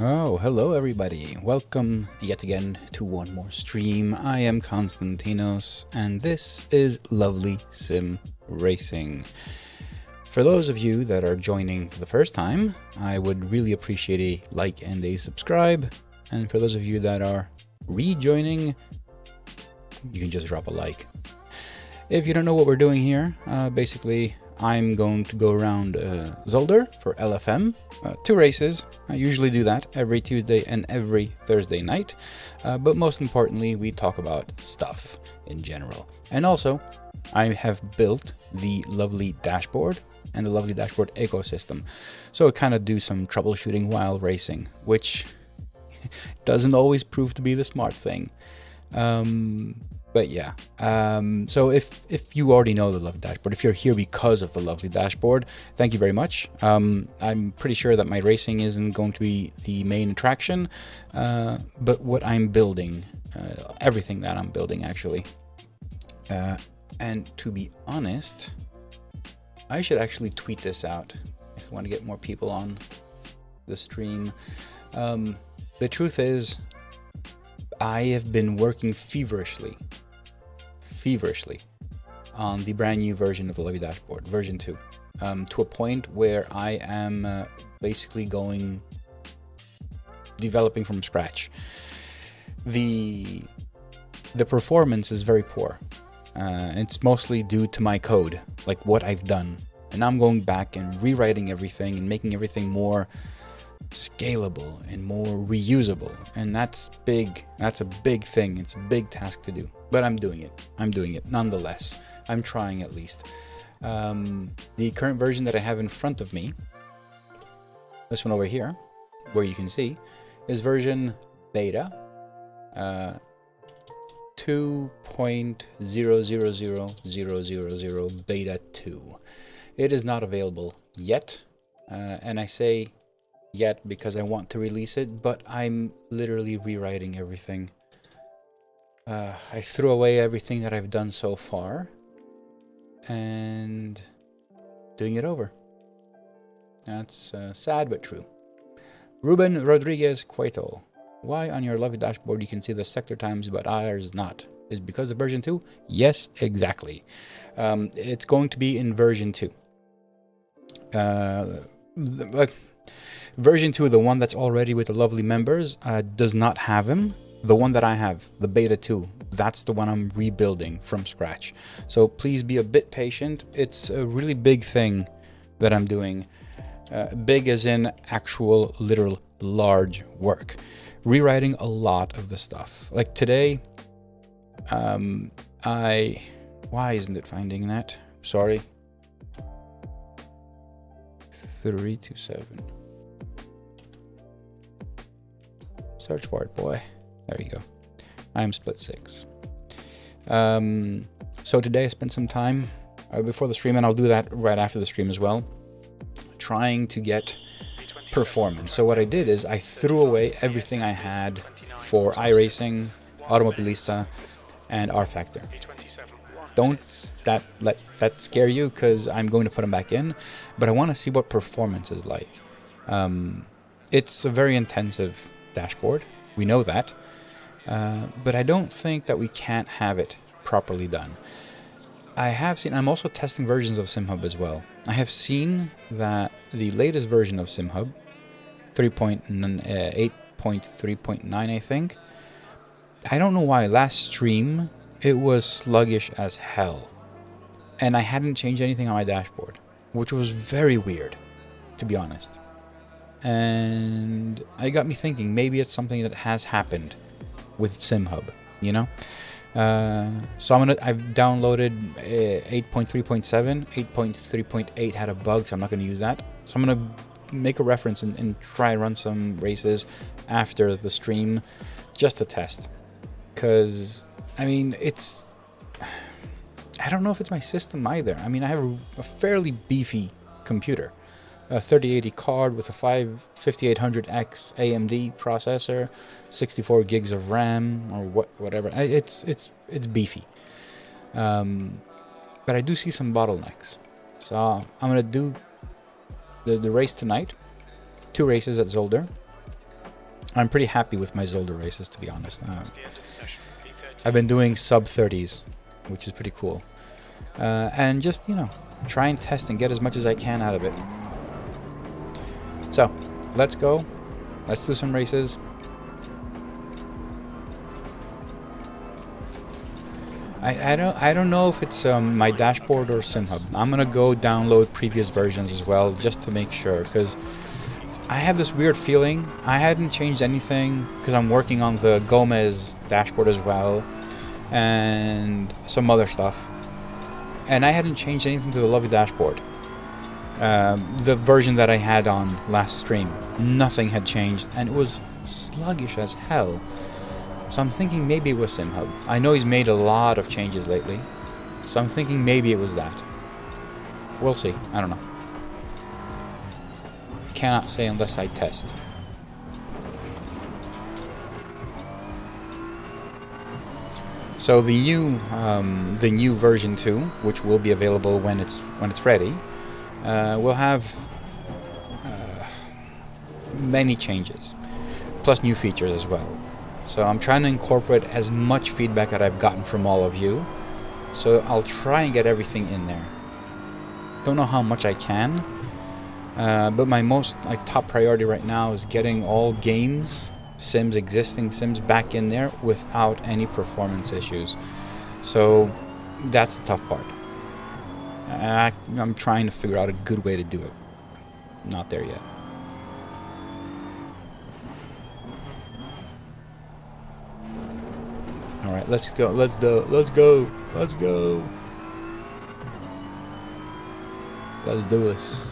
Oh, hello everybody. Welcome yet again to one more stream. I am Konstantinos and this is lovely Sim Racing. For those of you that are joining for the first time, I would really appreciate a like and a subscribe. And for those of you that are rejoining, you can just drop a like. If you don't know what we're doing here, basically I'm going to go around Zolder for LFM, 2 races. I usually do that every Tuesday and every Thursday night, but most importantly we talk about stuff in general. And also I have built the lovely dashboard and the lovely dashboard ecosystem, so I kind of do some troubleshooting while racing, which doesn't always prove to be the smart thing. But yeah, so if you already know the lovely dashboard, if you're here because of the lovely dashboard, thank you very much. I'm pretty sure that my racing isn't going to be the main attraction, but what I'm building, everything that I'm building actually. And to be honest, I should actually tweet this out if I want to get more people on the stream. The truth is, I have been working feverishly on the brand new version of the Levy dashboard, version 2, to a point where I am basically developing from scratch. The performance is very poor. It's mostly due to my code, like what I've done, and I'm going back and rewriting everything and making everything more scalable and more reusable, and that's big. That's a big thing. It's a big task to do, but I'm doing it nonetheless. I'm trying, at least. The current version that I have in front of me, this one over here, where you can see, is version beta 2.0000000 beta 2. It is not available yet, and I say yet because I want to release it, but I'm literally rewriting everything. I threw away everything that I've done so far and doing it over. That's sad but true. Ruben Rodriguez Cueto: why on your lovely dashboard you can see the sector times but ours not? Is because of version 2? Yes, exactly. It's going to be in version 2. Version 2, the one that's already with the lovely members, does not have him. The one that I have, the beta 2, that's the one I'm rebuilding from scratch. So please be a bit patient. It's a really big thing that I'm doing. Big as in actual, literal, large work. Rewriting a lot of the stuff. Like today, why isn't it finding that? Sorry. 327. Search for it, boy. There you go. I am split 6. So today I spent some time before the stream, and I'll do that right after the stream as well, trying to get performance. So what I did is I threw away everything I had for iRacing, Automobilista, and R-Factor. Don't let that scare you, because I'm going to put them back in, but I want to see what performance is like. It's a very intensive dashboard, we know that, but I don't think that we can't have it properly done. I'm also testing versions of SimHub as well. I have seen that the latest version of SimHub, 8.3.9 I think, I don't know why, last stream it was sluggish as hell, and I hadn't changed anything on my dashboard, which was very weird, to be honest. And it got me thinking, maybe it's something that has happened with SimHub, you know? So I've downloaded 8.3.7, 8.3.8 had a bug, so I'm not going to use that. So I'm going to make a reference and try and run some races after the stream just to test. Because, I mean, I don't know if it's my system either. I mean, I have a fairly beefy computer. A 3080 card with a 5800X AMD processor, 64 gigs of RAM, or whatever. It's beefy. But I do see some bottlenecks. So I'm gonna do the race tonight. 2 races at Zolder. I'm pretty happy with my Zolder races, to be honest. I've been doing sub 30s, which is pretty cool. And just, you know, try and test and get as much as I can out of it. So, let's go. Let's do some races. I don't know if it's my dashboard or SimHub. I'm gonna go download previous versions as well, just to make sure, because I have this weird feeling I hadn't changed anything, because I'm working on the Gomez dashboard as well and some other stuff, and I hadn't changed anything to the lovely dashboard. The version that I had on last stream, nothing had changed, and it was sluggish as hell. So I'm thinking maybe it was SimHub. I know he's made a lot of changes lately, so I'm thinking maybe it was that. We'll see. I don't know. Cannot say unless I test. So the new version 2, which will be available when it's ready, will have many changes, plus new features as well. So I'm trying to incorporate as much feedback that I've gotten from all of you. So I'll try and get everything in there. Don't know how much I can, but my top priority right now is getting all games, sims, existing sims back in there without any performance issues. So that's the tough part. I'm trying to figure out a good way to do it. Not there yet. All right, let's go. Let's go. Let's go. Let's go. Let's do this.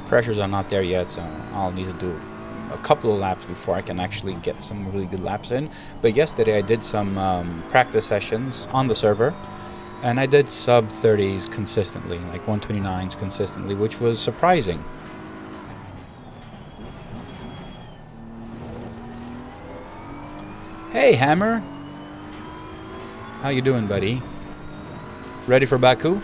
Pressures are not there yet, so I'll need to do a couple of laps before I can actually get some really good laps in. But yesterday I did some practice sessions on the server, and I did sub 30s consistently, like 129s consistently, which was surprising. Hey Hammer, how you doing, buddy? Ready for Baku?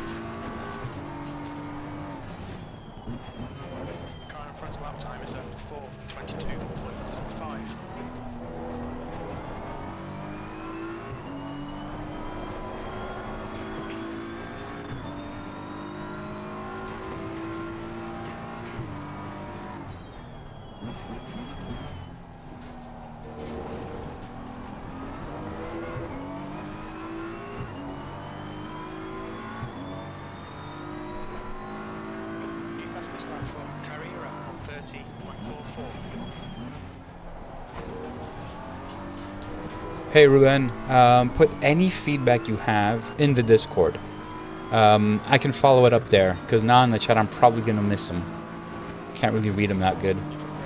Hey Ruben, put any feedback you have in the Discord. I can follow it up there, because now in the chat I'm probably going to miss them. Can't really read them that good.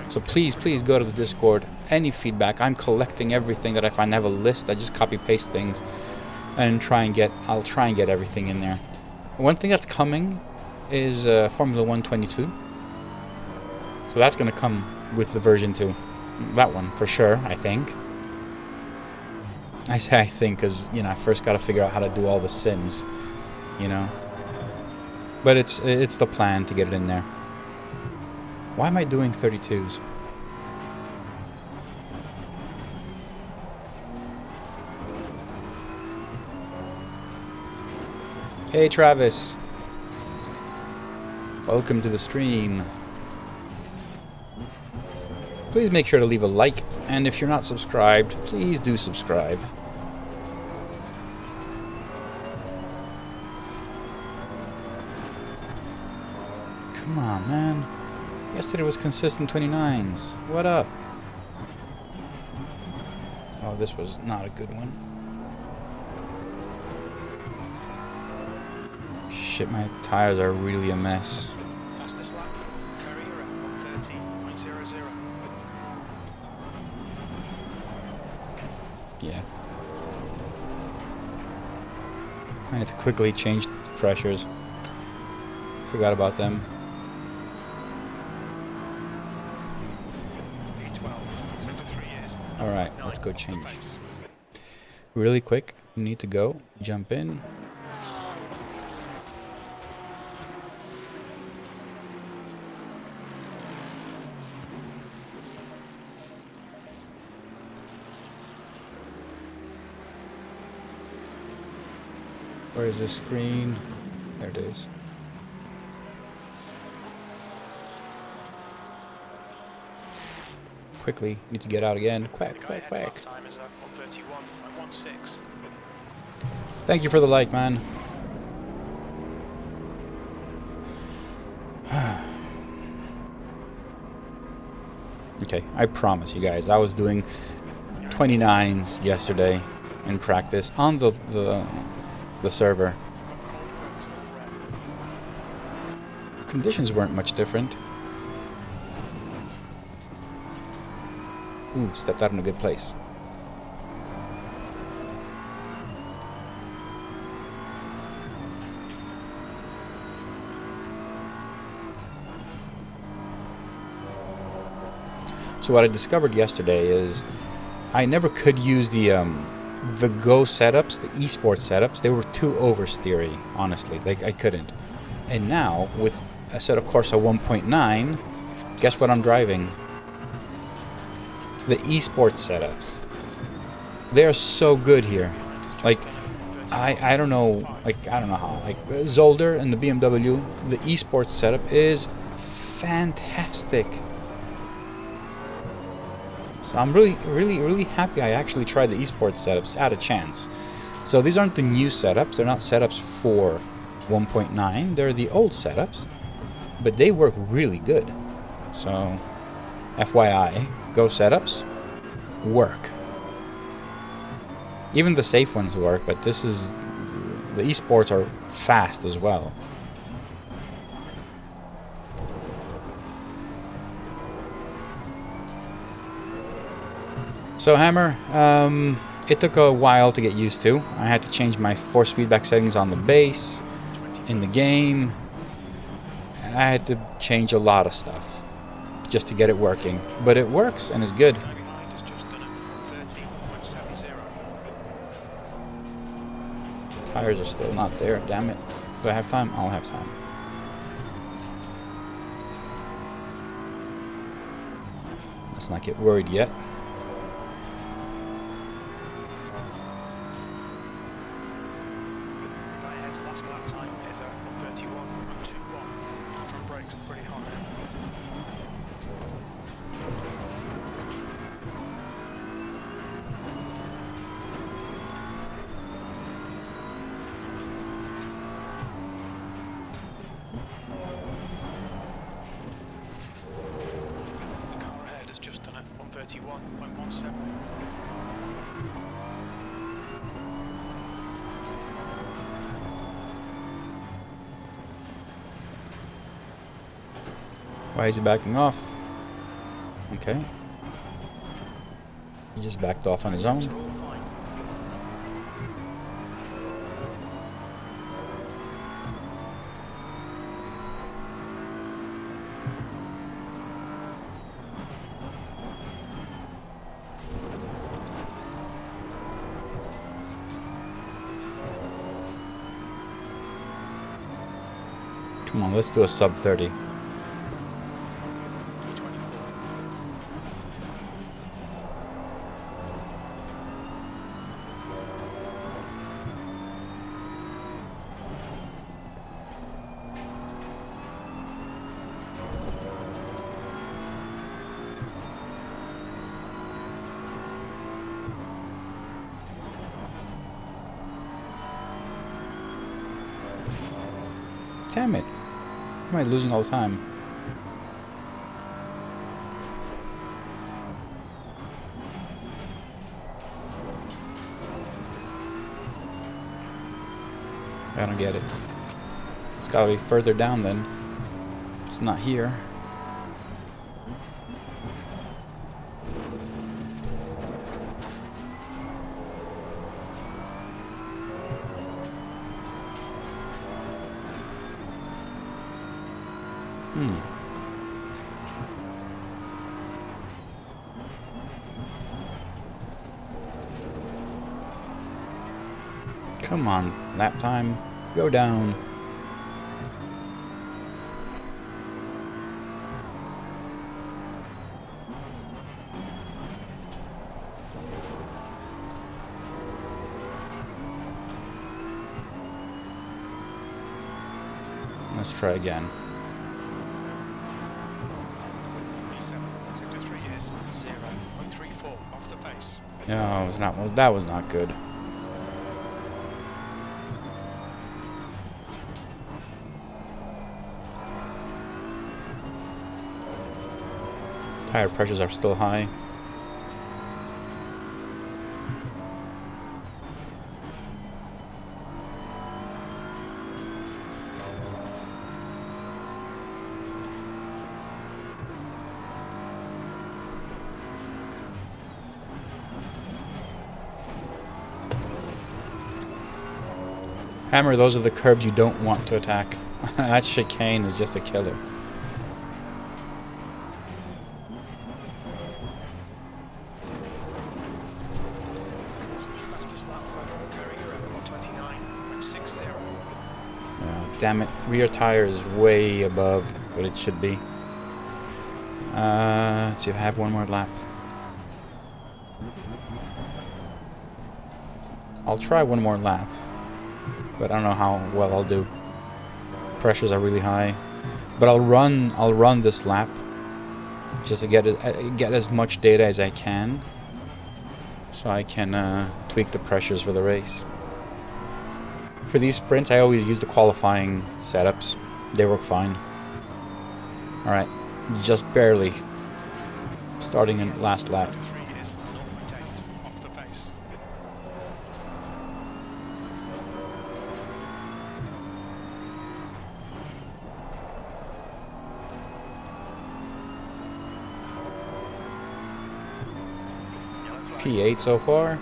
So please go to the Discord. Any feedback. I'm collecting everything that I find. I have a list. I just copy paste things and I'll try and get everything in there. One thing that's coming is Formula 122. So that's going to come with the version 2. That one for sure, I think. I say I think because, you know, I first got to figure out how to do all the sims, you know. But it's the plan to get it in there. Why am I doing 32s? Hey Travis. Welcome to the stream. Please make sure to leave a like, and if you're not subscribed, please do subscribe. Come on, man. Yesterday was consistent 29s. What up? Oh, this was not a good one. Shit, my tires are really a mess. Fastest lap, Carrera 130.00. Yeah. I need to quickly change pressures. Forgot about them. to go change. Really quick, you need to go, jump in. Where is this screen? There it is. Quickly, need to get out again. Quack, quack, quack. Thank you for the like, man. Okay, I promise you guys, I was doing 29s yesterday in practice on the server. Conditions weren't much different. Ooh, stepped out in a good place. So what I discovered yesterday is I never could use the Go setups, the esports setups. They were too oversteery, honestly. Like, I couldn't. And now with a set of Corsa 1.9, guess what I'm driving? The esports setups. They're so good here. Like, I don't know, like, I don't know how. Like, Zolder and the BMW, the esports setup is fantastic. So I'm really happy I actually tried the esports setups at a chance. So these aren't the new setups. They're not setups for 1.9. They're the old setups, but they work really good. So FYI, Go setups work. Even the safe ones work, but this is, the esports are fast as well. So Hammer, it took a while to get used to. I had to change my force feedback settings on the base, in the game. I had to change a lot of stuff just to get it working. But it works and is good. Tires are still not there, damn it. Do I have time? I'll have time. Let's not get worried yet. Why is he backing off? Okay. He just backed off on his own. Come on, let's do a sub 30. Damn it. Why am I losing all the time? I don't get it. It's gotta be further down then. It's not here. Come on, lap time. Go down. Let's try again. No, it was not. Well, that was not good. Tire pressures are still high. Hammer, those are the curbs you don't want to attack. That chicane is just a killer. Damn it, rear tire is way above what it should be. Let's see if I have one more lap. I'll try one more lap, but I don't know how well I'll do. Pressures are really high, but I'll run this lap just to get as much data as I can, so I can tweak the pressures for the race. For these sprints, I always use the qualifying setups. They work fine. Alright, just barely. Starting in last lap. P8 so far.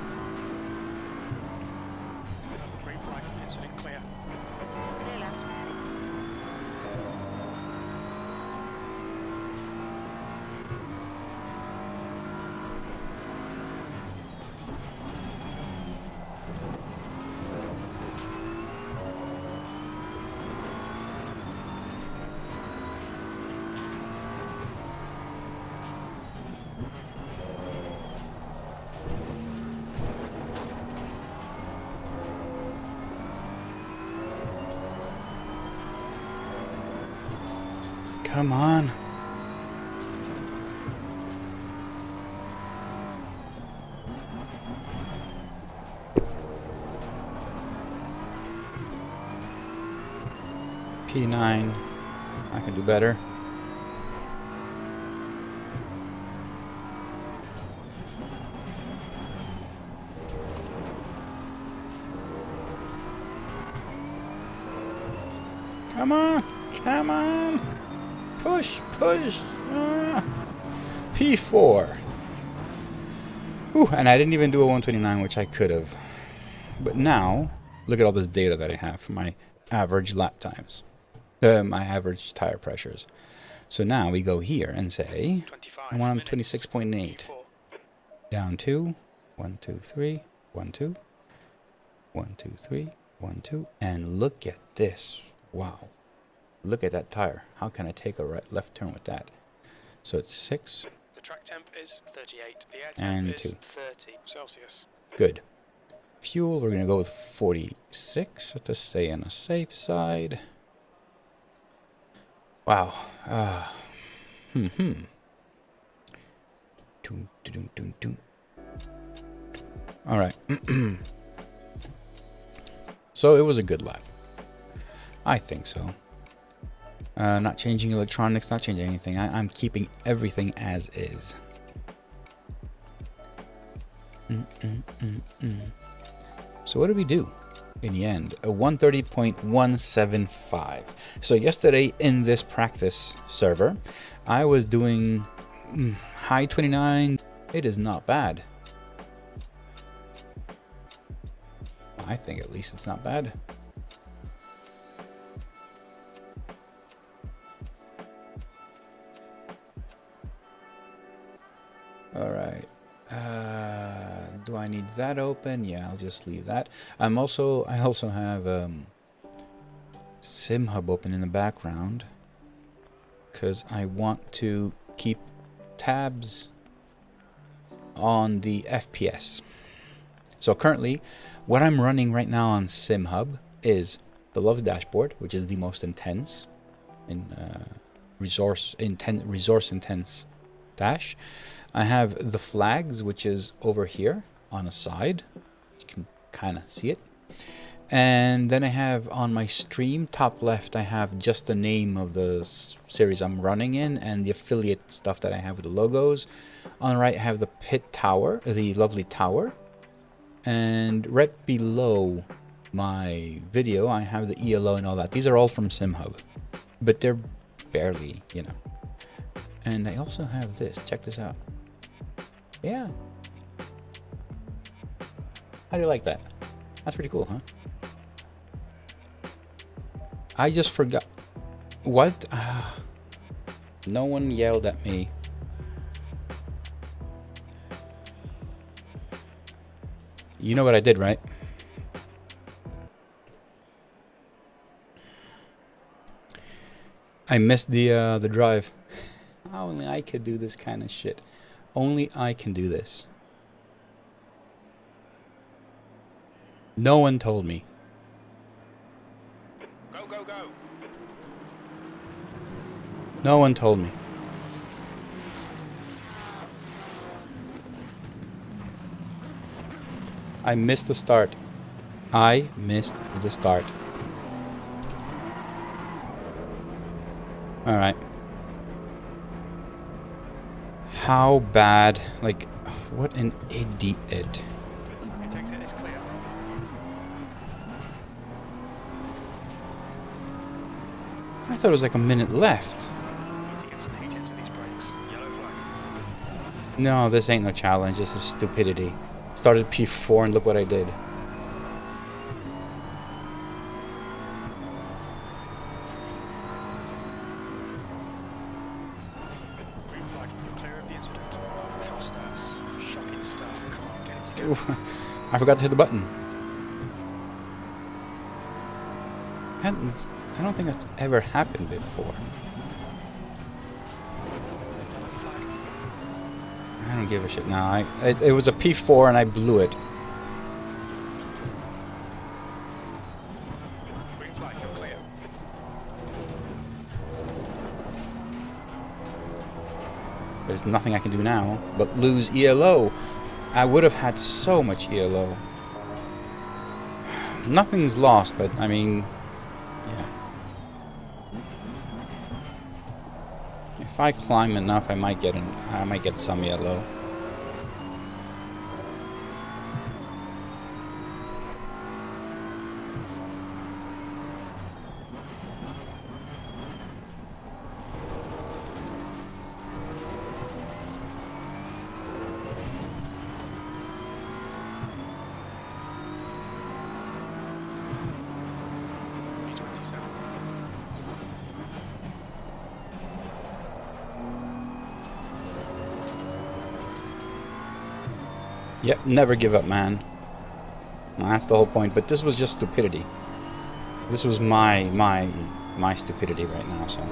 Come on. P9. I can do better. Come on. Come on. Push, push. P4. Ooh, and I didn't even do a 129, which I could have. But now, look at all this data that I have for my average lap times. My average tire pressures. So now we go here and say, I want 26.8. Down to 1, 2, 3, 1, 2. 1, 2, 3, 1, 2. And look at this. Wow. Look at that tire. How can I take a left turn with that? So it's 6. The track temp is 38. The air temp and is 2. 30 Celsius. Good. Fuel, we're going to go with 46 to stay on the safe side. Wow. All right. So it was a good lap. I think so. Not changing electronics, not changing anything. I'm keeping everything as is. So what did we do in the end? A 130.175. So yesterday in this practice server, I was doing high 29. It is not bad. I think at least it's not bad. All right. Do I I need that open. Yeah, I'll just leave that. I also have SimHub open in the background because I want to keep tabs on the FPS. So currently, what I'm running right now on SimHub is the Love dashboard, which is the most intense in resource intense dash. I have the flags, which is over here on a side. You can kind of see it. And then I have on my stream top left, I have just the name of the series I'm running in and the affiliate stuff that I have with the logos. On the right, I have the pit tower, the lovely tower. And right below my video, I have the ELO and all that. These are all from SimHub, but they're barely, you know. And I also have this. Check this out. Yeah. How do you like that? That's pretty cool, huh? I just forgot. What? No one yelled at me. You know what I did, right? I missed the drive. Only I could do this kind of shit. Only I can do this. No one told me. Go, go, go. No one told me. I missed the start. I missed the start. Alright. How bad? Like, what an idiot. It takes it, it's clear. I thought it was like a minute left. Need to get some heat into these brakes. Yellow flag. No, this ain't no challenge. This is stupidity. Started P4 and look what I did. Green flag, you're clear of the incident. Cost us. Shocking stuff. Come on, get it together. Ooh, I forgot to hit the button. I don't think that's ever happened before. I don't give a shit now. It was a P4 and I blew it. Green flag, you're clear. There's nothing I can do now but lose ELO. I would have had so much ELO. Nothing's lost, but I mean, yeah. If I climb enough, I might get some yellow. Yep, never give up, man. Well, that's the whole point, but this was just stupidity. This was my stupidity right now, so.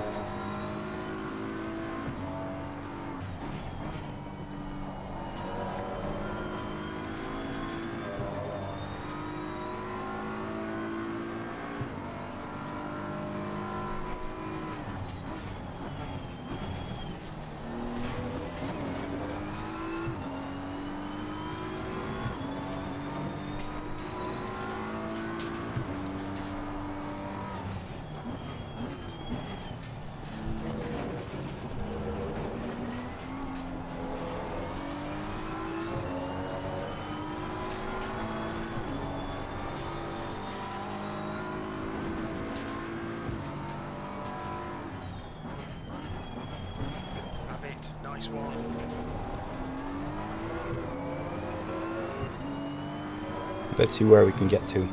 Nice one. Let's see where we can get to.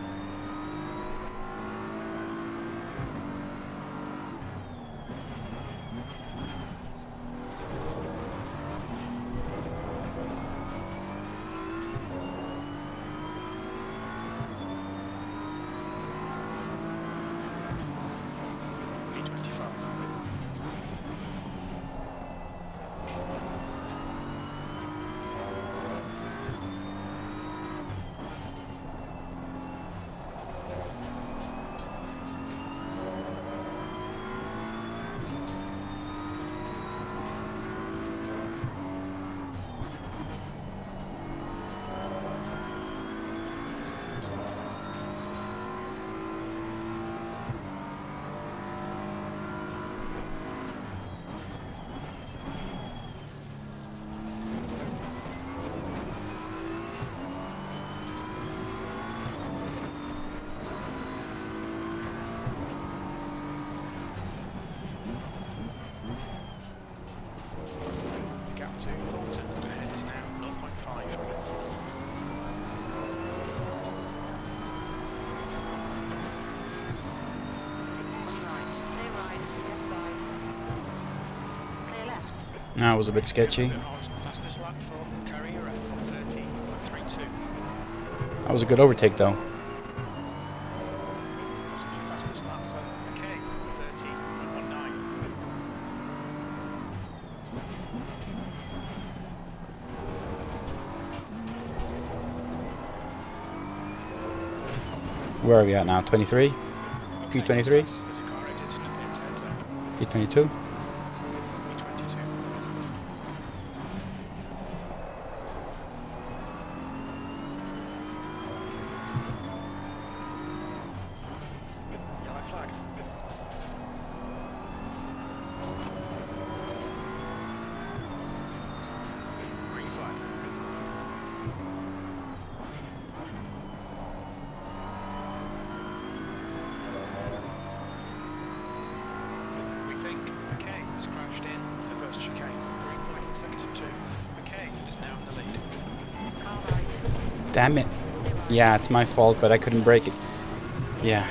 That was a bit sketchy. Fastest lap for carrier at 30.32. That was a good overtake though. Possibly fastest lap for McKay, 30.19. Where are we at now? 23? P23? As the car exits into pits heads up. P22? P22. Yellow flag. Green flag. We think McKay has crashed in the first chicane. Green flag in sector 2. McKay is now in the lead. Car right. Damn it. Yeah, it's my fault, but I couldn't break it. Yeah.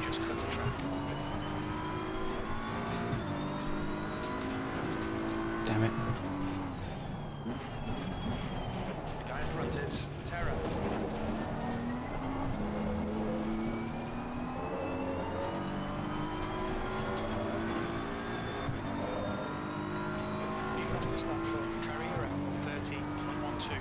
Just cut the track. Damn it. The guy in front is Terra. New fastest lap for carrier at 30.12.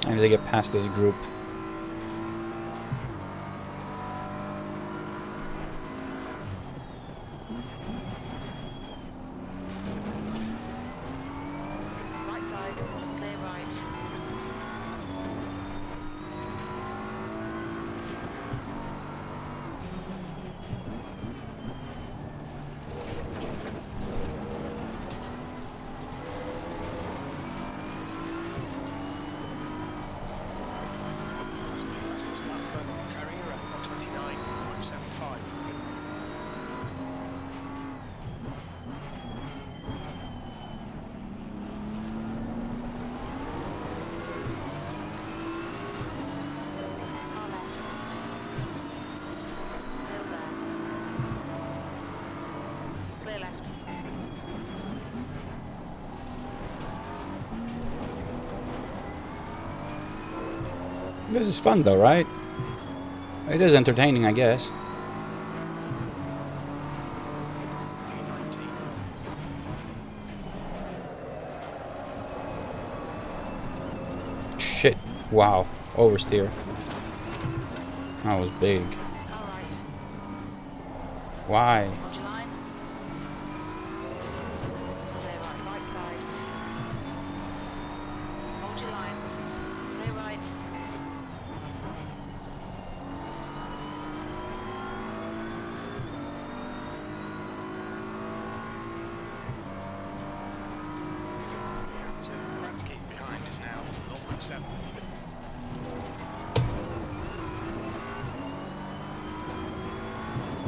I need to get past this group. Right side, clear right. Possibly fastest lap for carrier at 129.75. Car left. Still there. Clear left. This is fun though, right? It is entertaining, I guess. P19. Shit. Wow. Oversteer. That was big. Car right. Why? Hold your line. Clear right. Right side. Hold your line. Clear right. So Bratsky behind is now 0.7.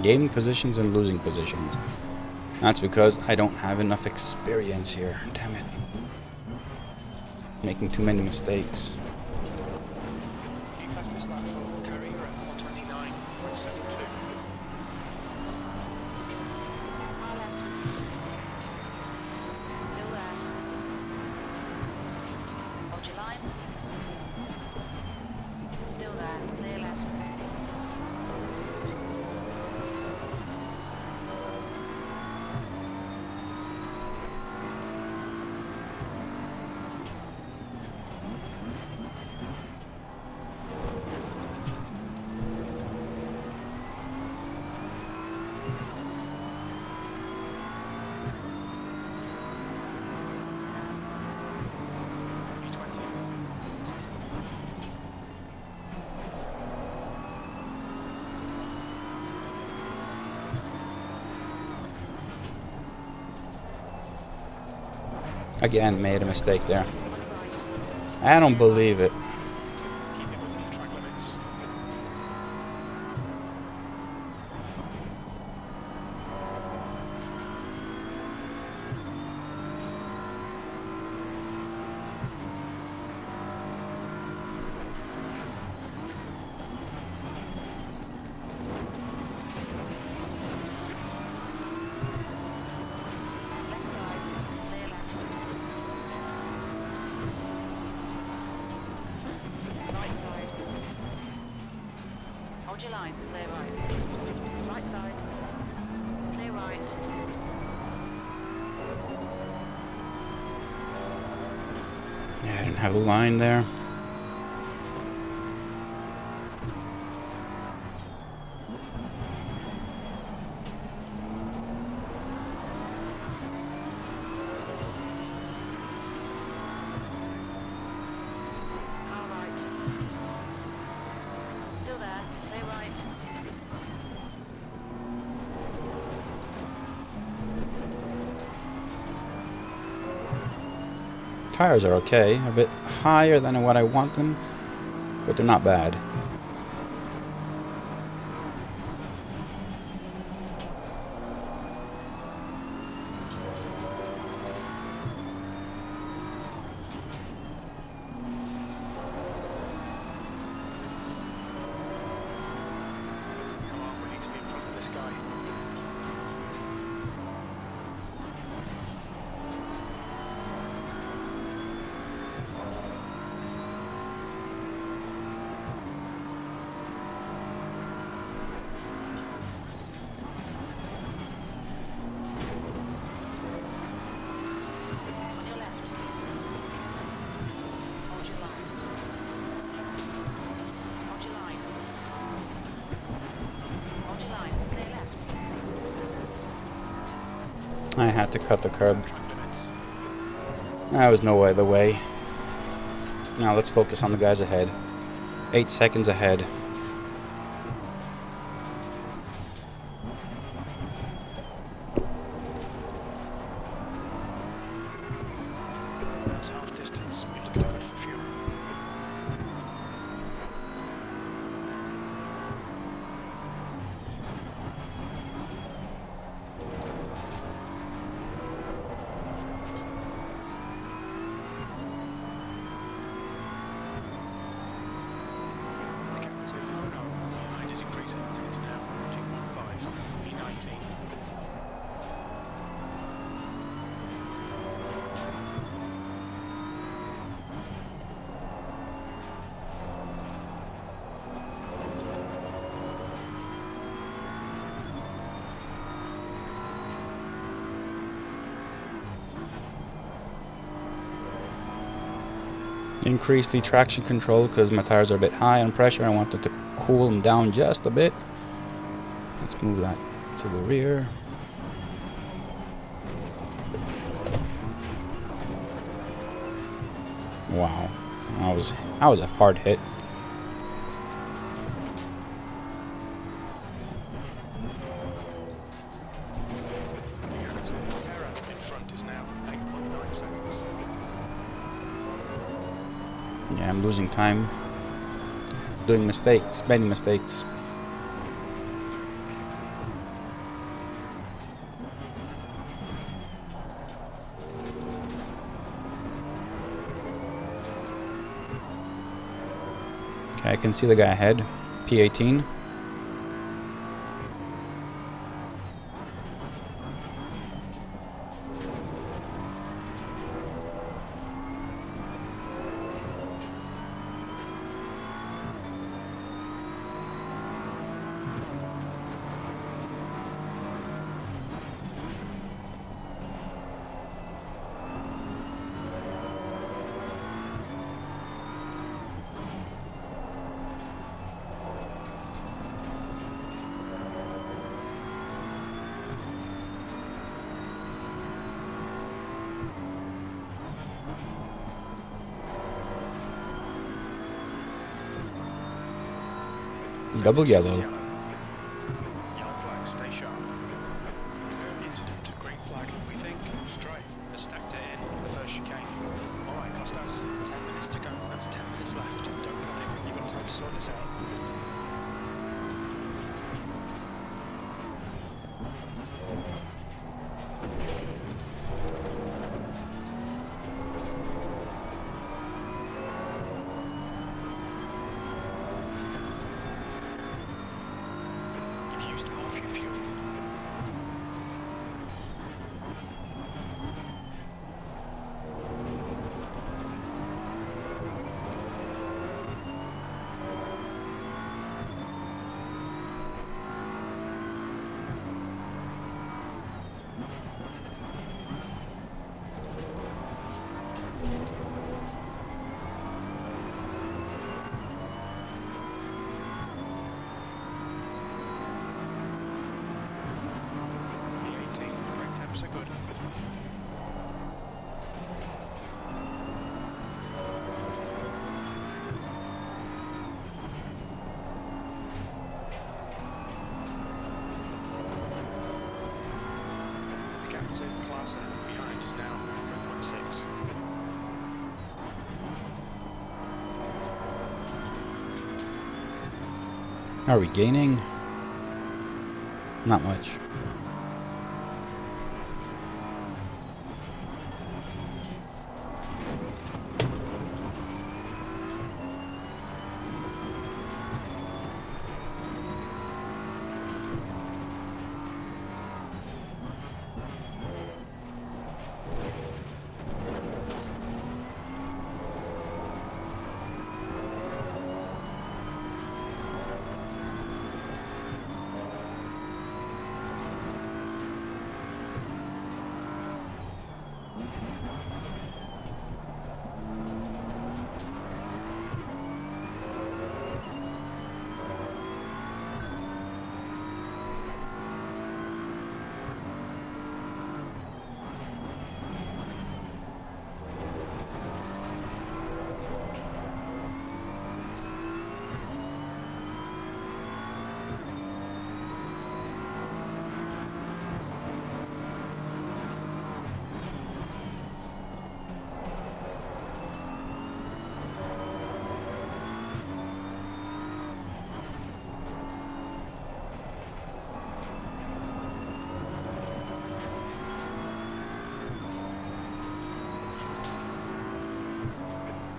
Gaining positions and losing positions. That's because I don't have enough experience here. Damn it. Making too many mistakes. New fastest lap for carrier at 129.72. Car left. Still there. Hold your line. Still there. Clear left. Again, made a mistake there. On right. I don't believe it. Keep it within track limits. Left side. Clear left. Right side. Hold your line. Clear right. Right side. Clear right. Yeah, I didn't have the line there. Car right. Still there. Clear right. Tires are okay, a bit higher than what I want them, but they're not bad. Come on, we need to be in front of this guy. On your left. Hold your line. Hold your line. Hold your line. Clear left. I had to cut the curb. Track limits. That was no other way. Now let's focus on the guys ahead. 8 seconds ahead. That's half distance. We're looking good for fuel. Behind is increasing. It's now 215, E19. Increase the traction control because my tires are a bit high on pressure. I wanted to cool them down just a bit. Let's move that to the rear. Wow, that was a hard hit. The error in front is now 8.9 seconds. Yeah, I'm losing time. Doing mistakes, many mistakes. Okay, I can see the guy ahead. P18. Double yellow. Yellow flag, stay sharp. Clear of the incident, green flag, we think, straight. Has stacked it in, the first so behind is now 3.6. Are we gaining? Not much.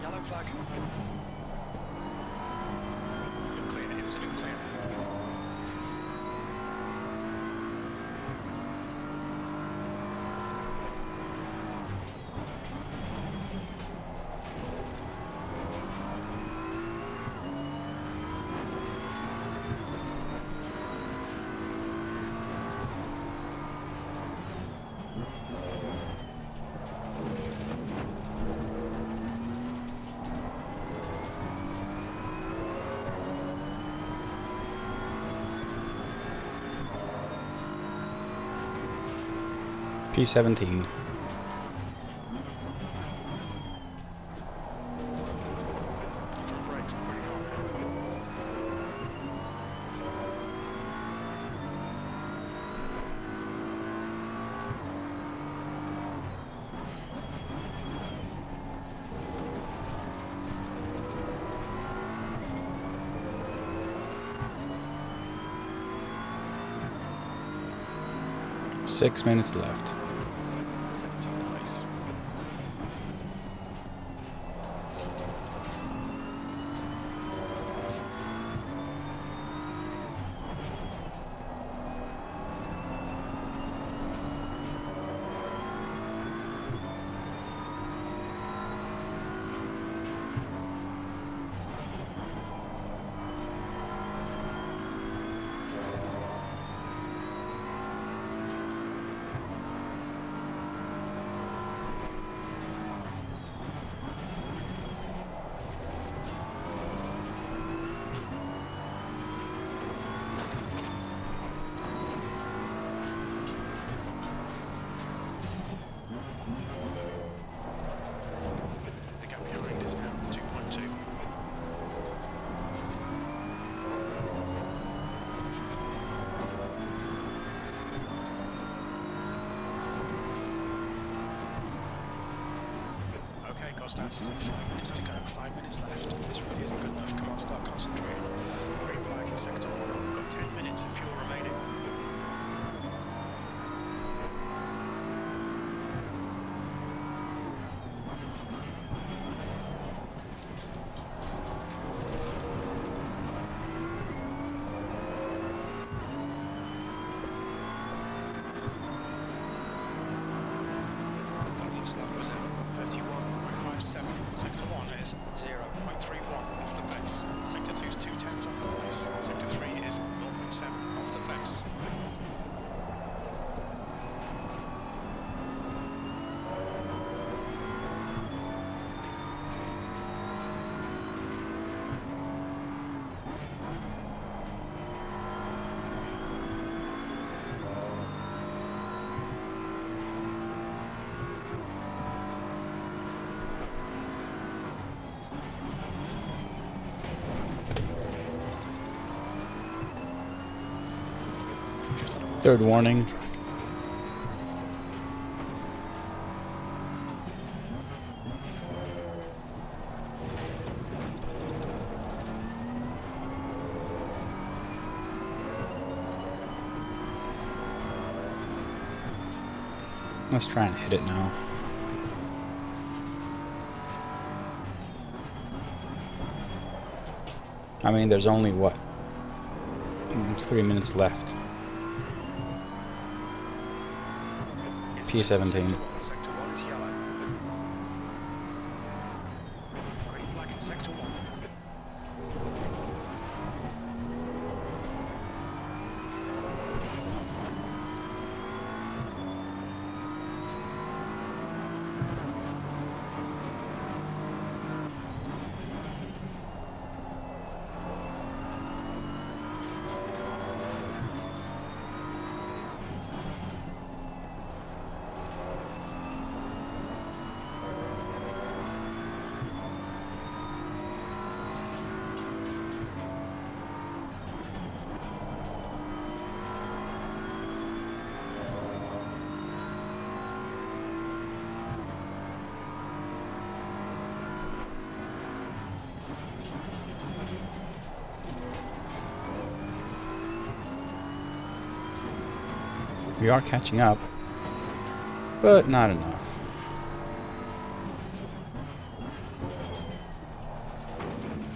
Yellow flag. You're clear, incident clear. P17. Front brakes are pretty hot. Six minutes left. 17th place. The gap behind is now 2.2. Okay, Costas, 5 minutes to go, 5 minutes left. This really isn't good enough. Come on, start concentrating. Green flag in sector 1. We've got 10 minutes of fuel remaining. Last lap was out 31.57. Sector 1 is 0.31 off the pace. Sector 2 is 0.2 off the pace. Sector 3 is 0.7 off the pace. Third warning. Let's try and hit it now. I mean, there's only, what, 3 minutes left. P17. Sector 1 is yellow. Green flag in Sector 1. We are catching up, but not enough.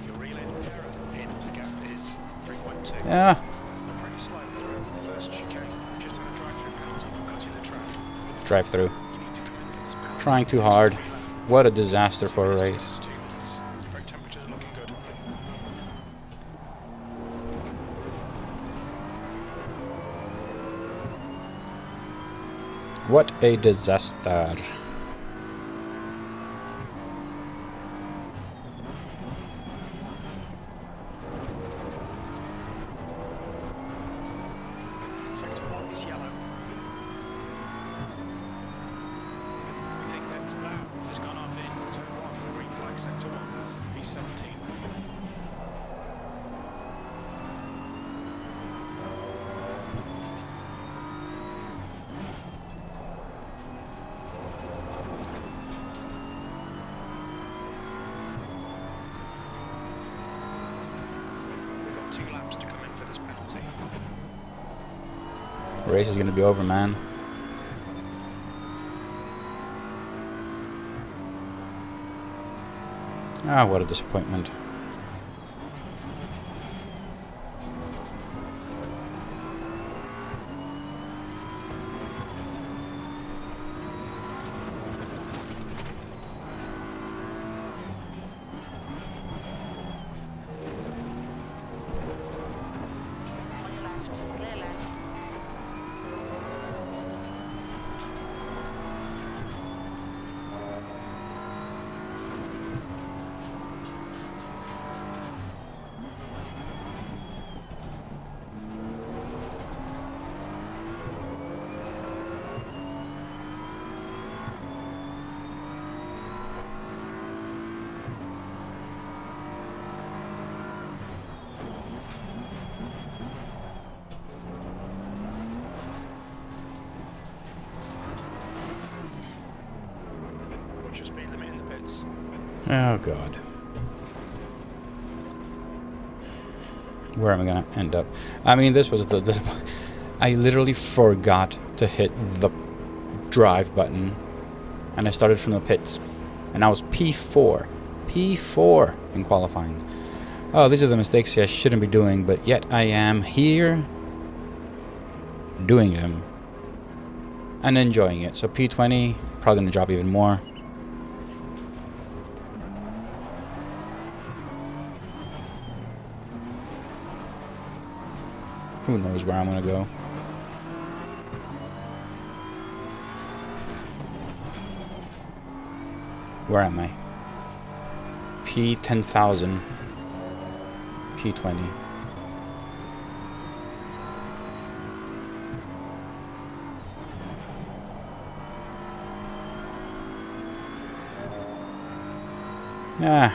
Your relay error in the gap is 3.2. Yeah, Pretty slight through the first chicane. Just had a drive-through penalty for cutting the track. drive through. You need to come in for this penalty. Trying too hard. What a disaster for a race. 2 minutes. Brake temperatures are looking good. What a disaster. Sector 1 is yellow. We think that Lab has gone off in turn 1. Green flag Sector 1. B17. We've got 2 laps to come in for this penalty. Race is gonna be over, man. Ah, what a disappointment. On your left, clear left. What's your speed limit in the pits? Oh god. Where am I gonna end up? I mean, this was I literally forgot to hit the drive button, and I started from the pits, and I was P4 in qualifying. Oh, these are the mistakes I shouldn't be doing, but yet I am here doing them and enjoying it. So P20, probably gonna drop even more. Who knows where I'm gonna go? Where am I? P10,000. P20. Ah.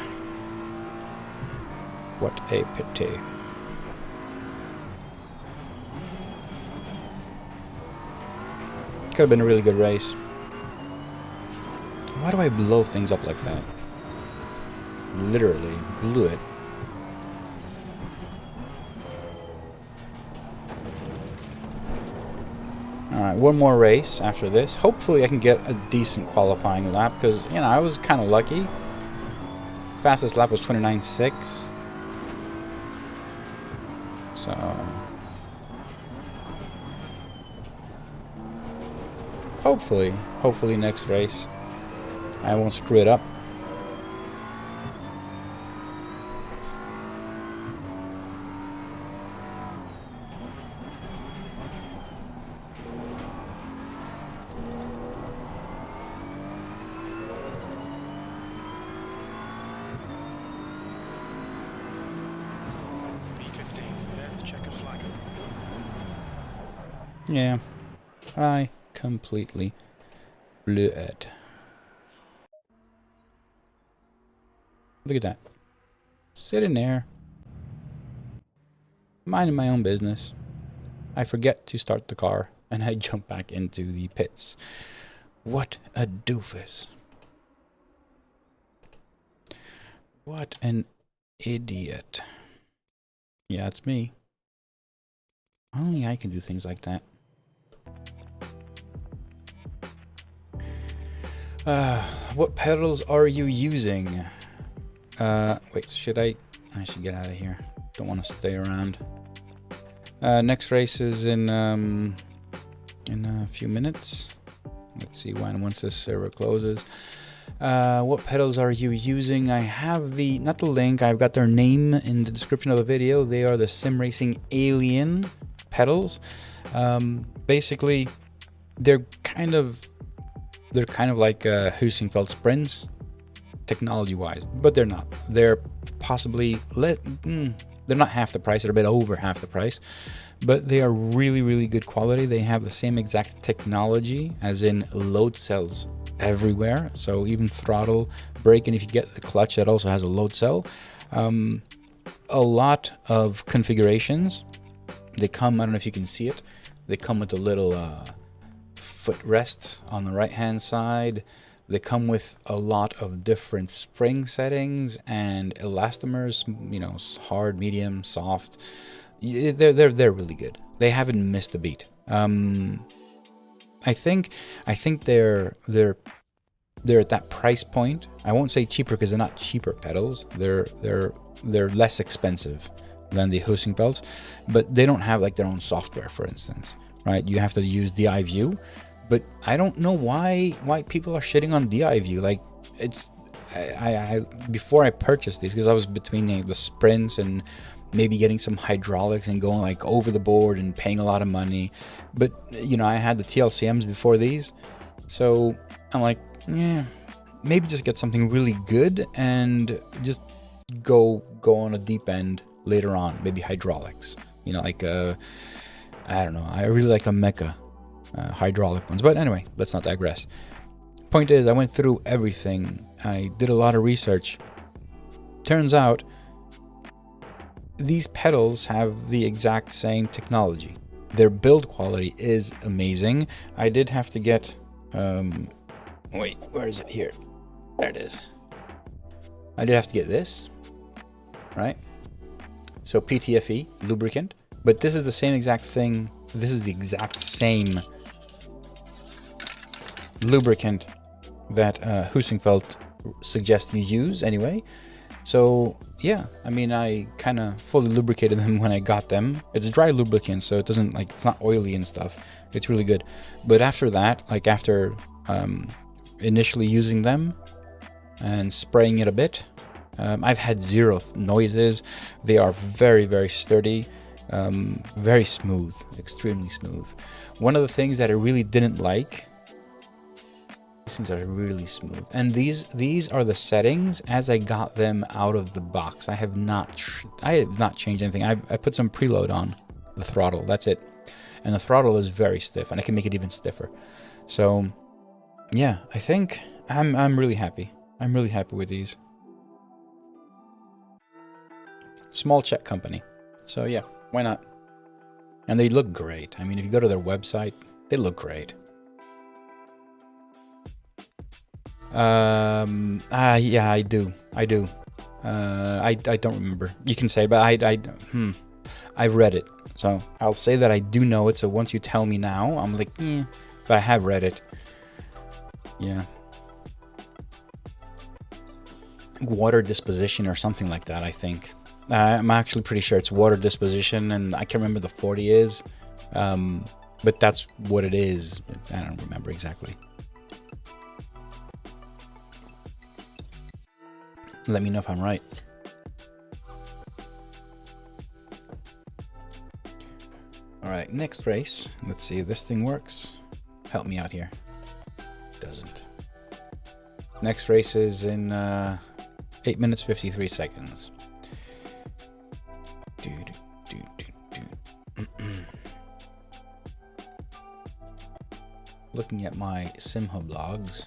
What a pity. Could have been a really good race. Why do I blow things up like that? Literally blew it. Alright, one more race after this. Hopefully I can get a decent qualifying lap, because, you know, I was kind of lucky. Fastest lap was 29.6. So... Hopefully next race I won't screw it up. Yeah, I completely blew it. Look at that. Sitting there, minding my own business. I forget to start the car, and I jump back into the pits. What a doofus. What an idiot. Yeah, it's me. Only I can do things like that. What pedals are you using? Wait, should I should get out of here. Don't want to stay around. Next race is in a few minutes. Let's see when, once this server closes. What pedals are you using? I have the, not the link, I've got their name in the description of the video. They are the Simracing Alien pedals. Basically, they're kind of like Husingfeld Sprints, technology-wise, but they're not. They're possibly they're not half the price. They're a bit over half the price, but they are really good quality. They have the same exact technology, as in load cells everywhere. So even throttle, brake, and if you get the clutch, that also has a load cell. A lot of configurations. They come, I don't know if you can see it, they come with a little footrest on the right hand side. They come with a lot of different spring settings and elastomers, you know, hard, medium, soft. They're really good. They haven't missed a beat. I think they're at that price point. I won't say cheaper because they're not cheaper pedals. They're less expensive than the Husingfelds, but they don't have like their own software, for instance, right? You have to use DI View, but I don't know why people are shitting on DI View. Like, it's I before I purchased these, because I was between the sprints and maybe getting some hydraulics and going like over the board and paying a lot of money, but you know, I had the TLCMs before these, so I'm like, yeah, maybe just get something really good and just go on a deep end later on, maybe hydraulics, you know, like I don't know, I really like the Mecha hydraulic ones, but anyway, let's not digress. Point is, I went through everything. I did a lot of research. Turns out these pedals have the exact same technology. Their build quality is amazing. I did have to get wait, where is it? Here, there it is. I did have to get this, right? So PTFE lubricant, but this is the same exact thing. This is the exact same lubricant that Husingfeld suggests you use anyway. So yeah, I mean, I kind of fully lubricated them when I got them. It's dry lubricant, so it doesn't, like, it's not oily and stuff. It's really good. But after that, like after initially using them and spraying it a bit, I've had zero noises. They are very sturdy, very smooth, extremely smooth. One of the things that I really didn't like, these things are really smooth, and these are the settings as I got them out of the box. I have not changed anything. I put some preload on the throttle, that's it, and the throttle is very stiff, and I can make it even stiffer. So yeah, I think I'm really happy. I'm really happy with these. Small Czech company, so yeah, why not? And they look great. I mean, if you go to their website, they look great. Yeah, I do. I don't remember. You can say, but I've read it, So I'll say that I do know it. So once you tell me now, I'm like, but I have read it. Yeah. Water disposition or something like that, I think. I'm actually pretty sure it's water disposition, and I can't remember the 40 is. But that's what it is. I don't remember exactly. Let me know if I'm right. Alright, next race. Let's see if this thing works. Help me out here. Doesn't. Next race is in 8 minutes 53 seconds. Looking at my SimHub logs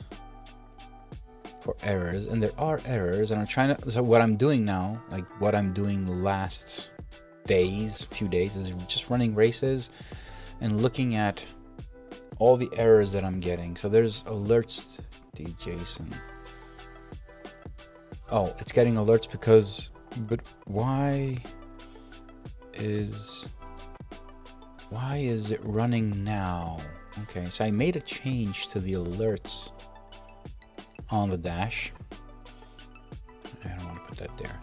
for errors, and there are errors, and I'm trying to. So what I'm doing now, like what I'm doing the last few days, is just running races and looking at all the errors that I'm getting. So there's alerts, Jason. Oh, it's getting alerts because, but why is it running now? Okay, so I made a change to the alerts on the dash. I don't want to put that there.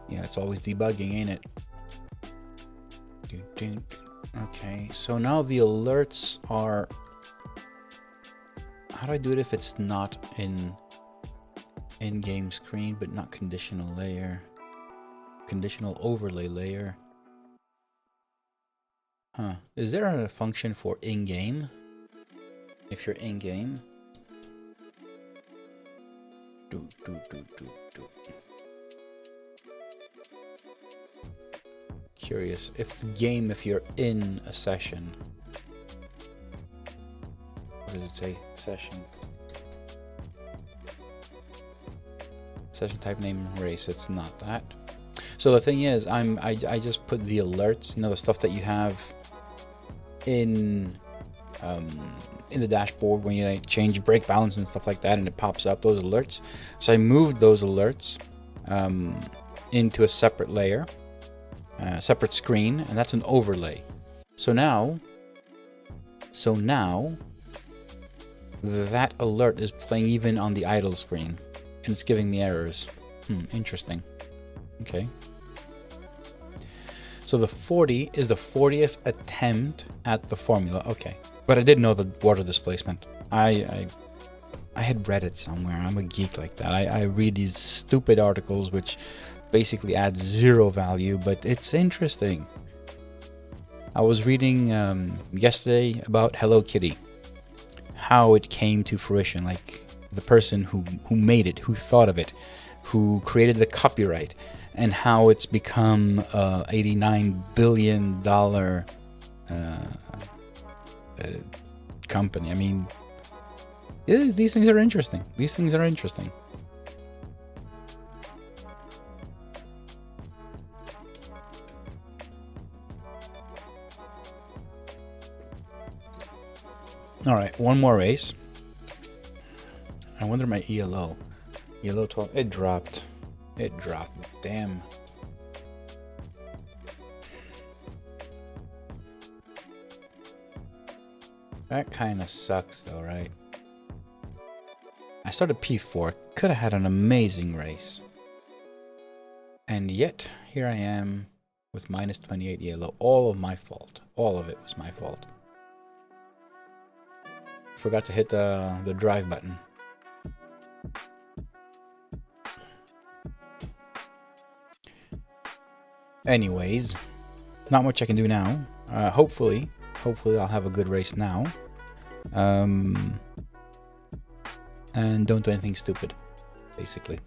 Yeah, it's always debugging, ain't it? Okay, so now the alerts are... How do I do it if it's not in-game screen, but not conditional layer? Conditional overlay layer. Huh. Is there a function for in-game? If you're in-game. Curious. If it's game, if you're in a session. What does it say? Session. Session type name race. It's not that. So the thing is, I just put the alerts, you know, the stuff that you have in the dashboard when you like, change brake balance and stuff like that, and it pops up those alerts. So I moved those alerts into a separate layer, separate screen, and that's an overlay. So now that alert is playing even on the idle screen, and it's giving me errors. Interesting. Okay. So the 40 is the 40th attempt at the formula. Okay. But I did know the water displacement. I had read it somewhere. I'm a geek like that. I read these stupid articles which basically add zero value, but it's interesting. I was reading yesterday about Hello Kitty. How it came to fruition. Like the person who made it, who thought of it, who created the copyright, and how it's become a $89 billion company. I mean, these things are interesting. These things are interesting. All right, one more race. I wonder my ELO. ELO 12, it dropped. It dropped. Damn. That kind of sucks though, right? I started P4. Could have had an amazing race. And yet, here I am with minus 28 ELO. All of my fault. All of it was my fault. Forgot to hit the drive button. Anyways, not much I can do now. Hopefully I'll have a good race now. And don't do anything stupid, basically.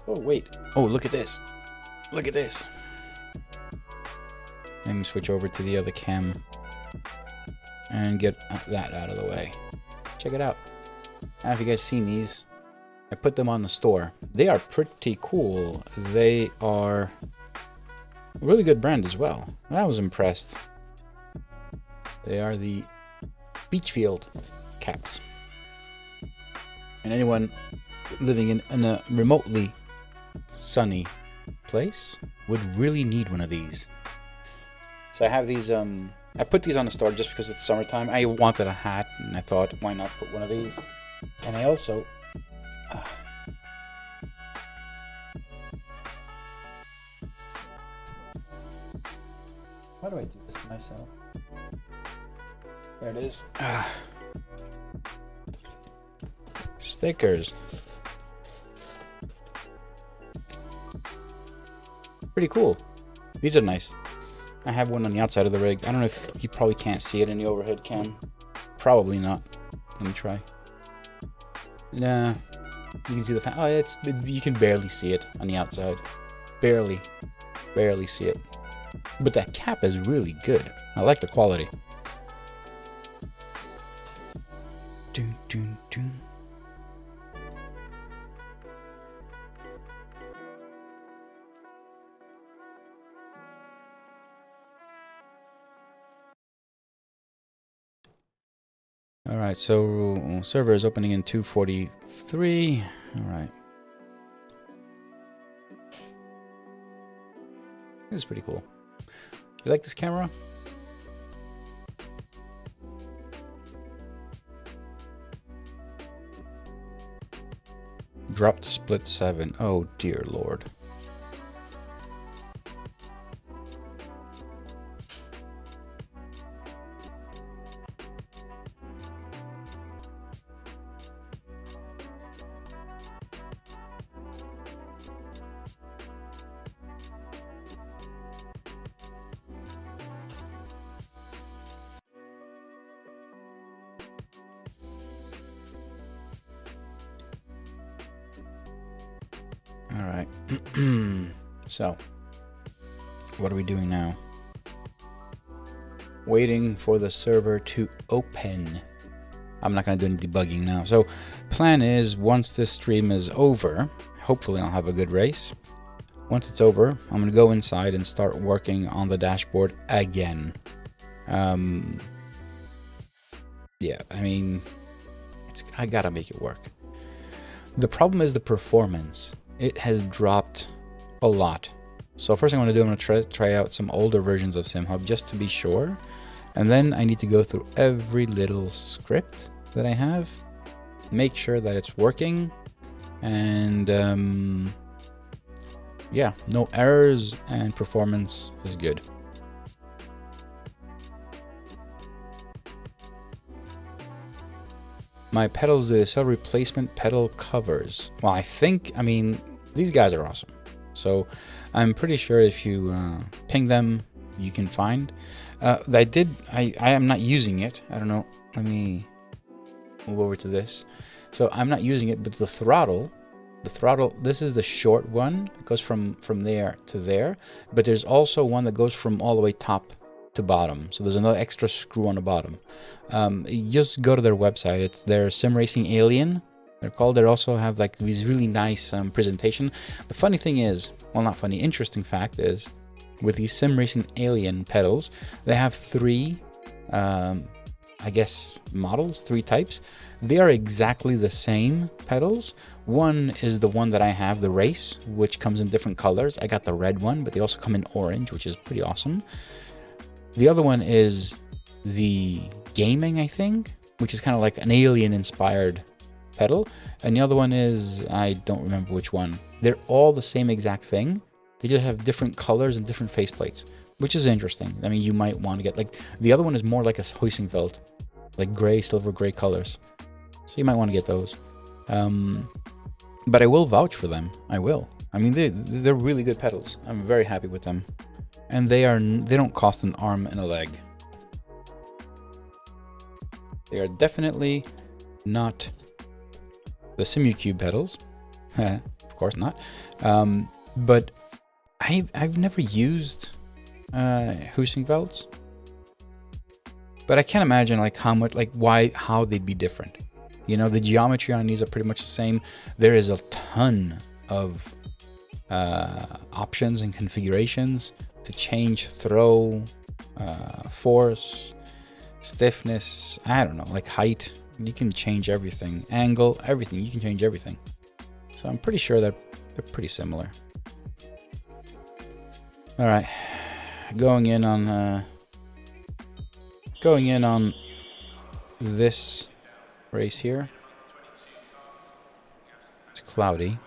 Oh, wait. Oh, look at this. Look at this. Let me switch over to the other cam and get that out of the way. Check it out. I don't know if you guys seen these. I put them on the store. They are pretty cool. They are Really good brand as well. I was impressed. They are the Beachfield caps. And anyone living in a remotely sunny place would really need one of these. So I have these, I put these on the store just because it's summertime. I wanted a hat and I thought, why not put one of these? And I also, how do I do this to myself? There it is. Stickers. Pretty cool. These are nice. I have one on the outside of the rig. I don't know if you probably can't see it in the overhead cam. Probably not. Let me try. Nah. You can see the fan. Oh, you can barely see it on the outside. Barely see it. But that cap is really good. I like the quality. Dun, dun, dun. All right, so server is opening in 2:43. All right. This is pretty cool. You like this camera? Dropped to split 7. Oh dear Lord. All right. So, what are we doing now? Waiting for the server to open. I'm not going to do any debugging now. So, plan is once this stream is over, hopefully I'll have a good race. Once it's over, I'm going to go inside and start working on the dashboard again. Yeah, I mean, I got to make it work. The problem is the performance. It has dropped a lot. So first thing I'm going to do, I'm going to try out some older versions of SimHub just to be sure. And then I need to go through every little script that I have, make sure that it's working, and yeah, no errors and performance is good. My pedals, the cell replacement pedal covers. Well, I mean, these guys are awesome. So I'm pretty sure if you ping them, you can find. I am not using it. I don't know. Let me move over to this. So I'm not using it, but the throttle, this is the short one. It goes from there to there. But there's also one that goes from all the way top to bottom. So there's another extra screw on the bottom. You just go to their website. It's their Simracing Alien. They're called. They also have like these really nice presentation. The funny thing is, well, not funny, interesting fact is, with these Simracing Alien pedals, they have three, I guess, models, 3 types. They are exactly the same pedals. One is the one that I have, the race, which comes in different colors. I got the red one, but they also come in orange, which is pretty awesome. The other one is the gaming, I think, which is kind of like an Alien-inspired pedal. And the other one is, I don't remember which one. They're all the same exact thing. They just have different colors and different faceplates, which is interesting. I mean, you might want to get, like, the other one is more like a Huisenfeld, like gray, silver, gray colors. So you might want to get those. But I will vouch for them. I will. I mean, they're really good pedals. I'm very happy with them. And they don't cost an arm and a leg. They are definitely not the SimuCube pedals. Of course not. But I've never used Huisenfelds. But I can't imagine like how much, like how they'd be different. You know, the geometry on these are pretty much the same. There is a ton of options and configurations to change throw, force, stiffness, I don't know, like height. You can change everything, angle, everything. You can change everything. So I'm pretty sure that they're pretty similar. All right, going in on this race here. It's cloudy,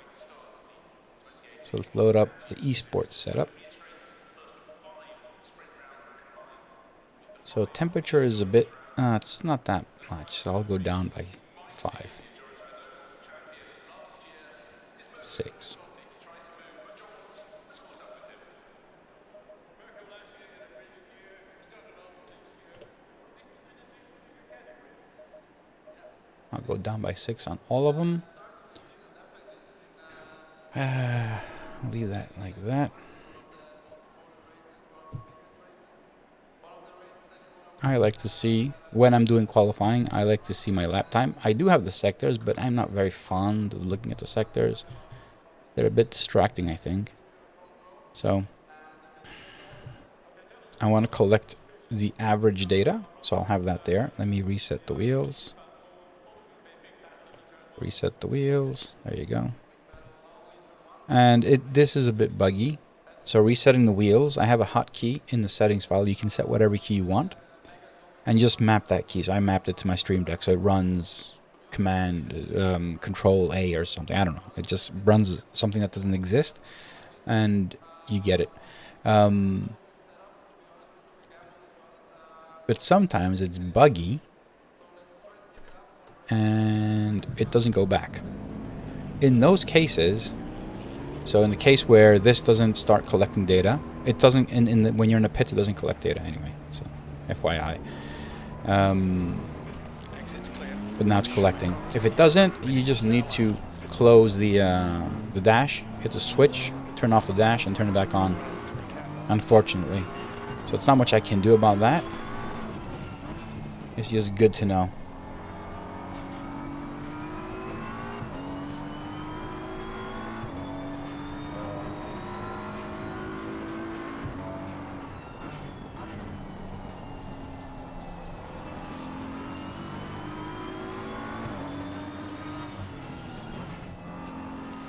so let's load up the esports setup. So temperature is a bit, it's not that much, so I'll go down by 5, 6. I'll go down by 6 on all of them. Leave that like that. I like to see, when I'm doing qualifying, I like to see my lap time. I do have the sectors, but I'm not very fond of looking at the sectors. They're a bit distracting, I think. So I want to collect the average data, so I'll have that there. Let me reset the wheels. Reset the wheels. There you go. And this is a bit buggy. So resetting the wheels, I have a hotkey in the settings file. You can set whatever key you want and just map that key. So I mapped it to my Stream Deck, so it runs command control A or something. I don't know. It just runs something that doesn't exist, and you get it. But sometimes it's buggy and it doesn't go back. In those cases, so in the case where this doesn't start collecting data, it doesn't, when you're in a pit, it doesn't collect data anyway, so FYI. But now it's collecting. If it doesn't, you just need to close the dash, hit the switch, turn off the dash, and turn it back on, unfortunately. So it's not much I can do about that. It's just good to know.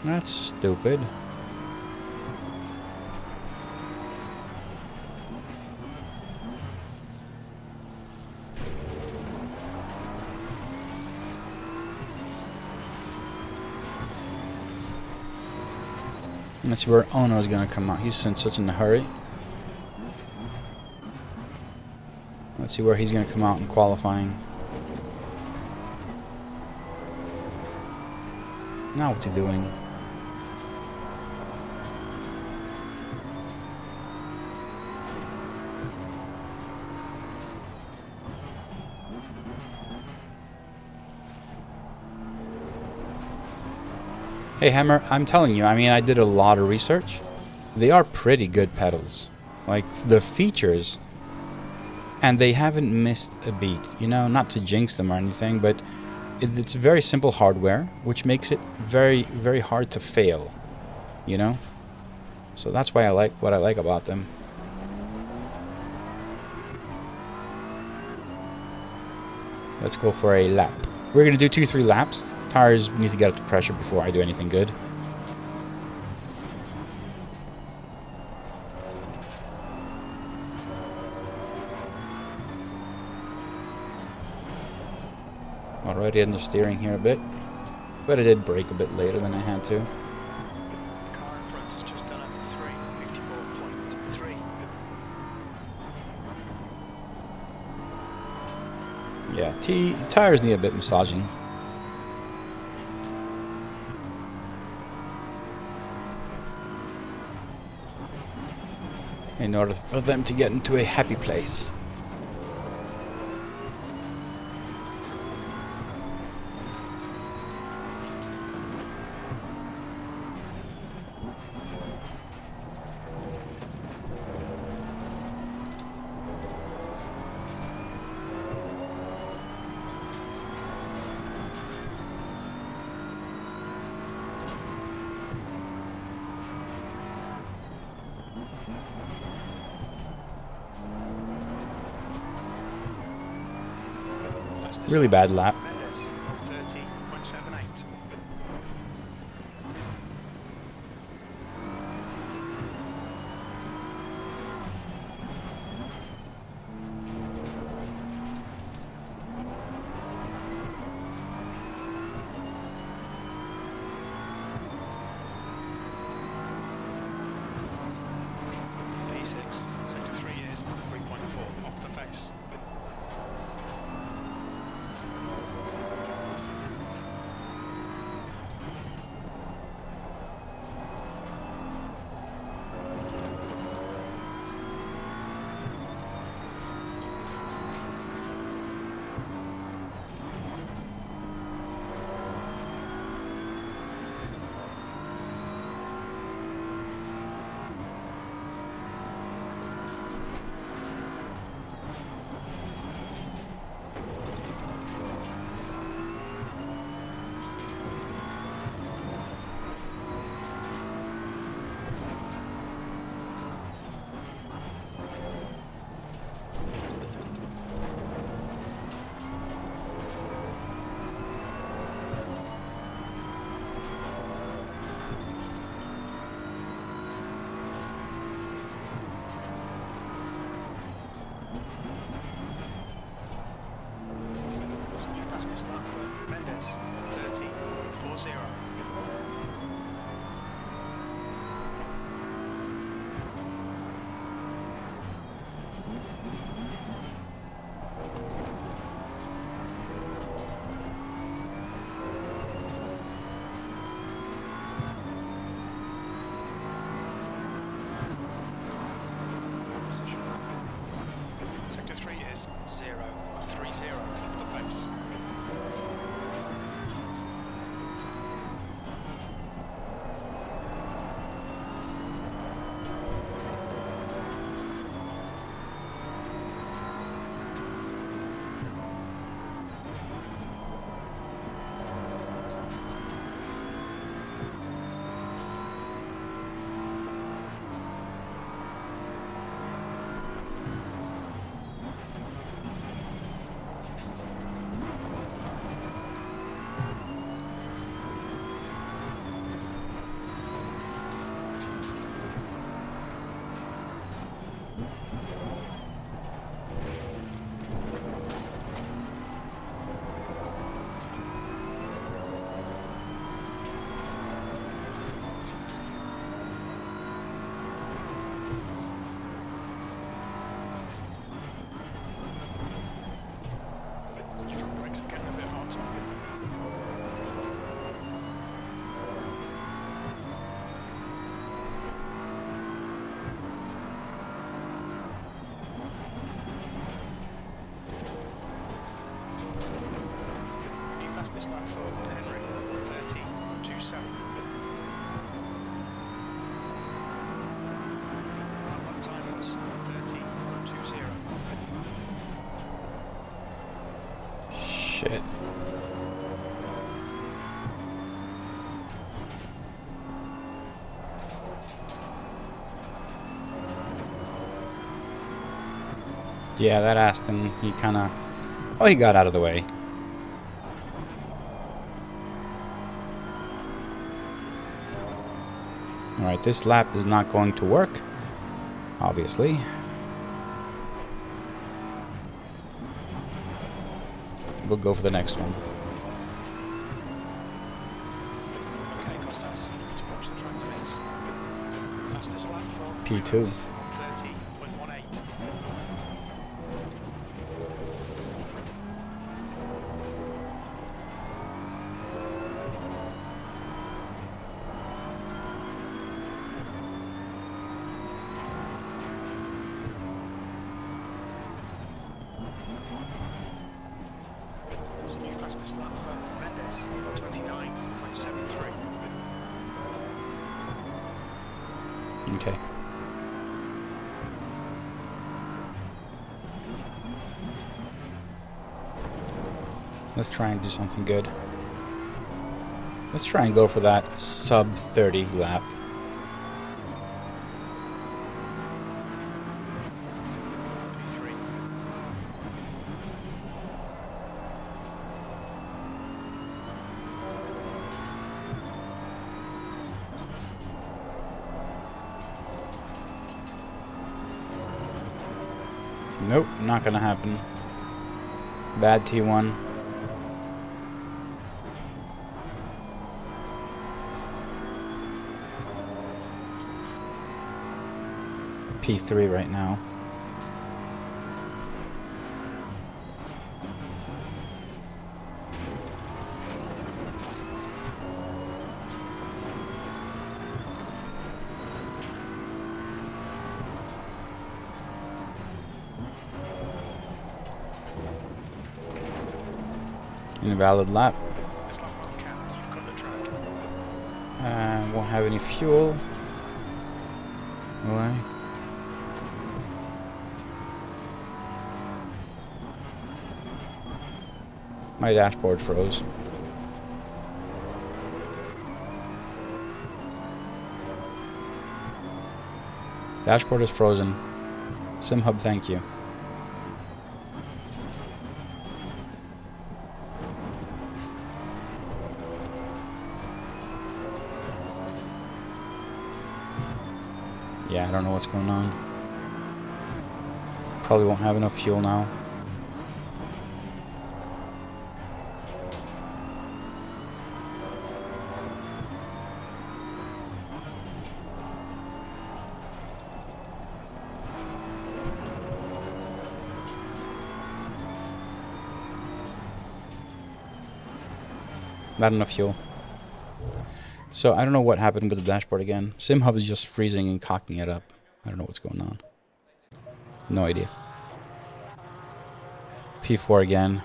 That's stupid. Let's see where Ono is going to come out. He's in such a hurry. Let's see where he's going to come out in qualifying. Now what's he doing? Hey Hammer, I'm telling you, I mean, I did a lot of research. They are pretty good pedals. Like, the features, and they haven't missed a beat. You know, not to jinx them or anything, but it's very simple hardware, which makes it very, very hard to fail. You know? So that's why I like what I like about them. Let's go for a lap. We're going to do 2-3 laps. Tires need to get up to pressure before I do anything good. Already understeering here a bit, but I did brake a bit later than I had to. The car in front has just done a 3:54.3. Yeah, tires need a bit massaging. In order for them to get into a happy place. Really bad lap. Mendes, 30.78. P6, sector 3 is 3.4 off the face. That's your fastest lap for Mendes, 30.40. Position. Sector 3 is 0.30 off the pace. Front brakes are getting a bit hot. New fastest lap for Henry, 30.27. Lap time was 30.20. Shit. Yeah, that Aston, he kind of... Oh, he got out of the way. Alright, this lap is not going to work, obviously. We'll go for the next one. Okay, Costas, to watch the track limits. Fastest lap for P2. 30.18. That's a new fastest lap for Mendes, 29.73. Okay. Let's try and do something good. Let's try and go for that sub 30 lap. P3. Nope, not gonna happen. Bad T1. P3 right now. Invalid lap. This lap won't count. You've cut the track. Won't have any fuel. Will I? My dashboard froze. Dashboard is frozen. SimHub, thank you. Yeah, I don't know what's going on. Probably won't have enough fuel now. Not enough fuel. So I don't know what happened with the dashboard again. SimHub is just freezing and cocking it up. I don't know what's going on. No idea. P4 again.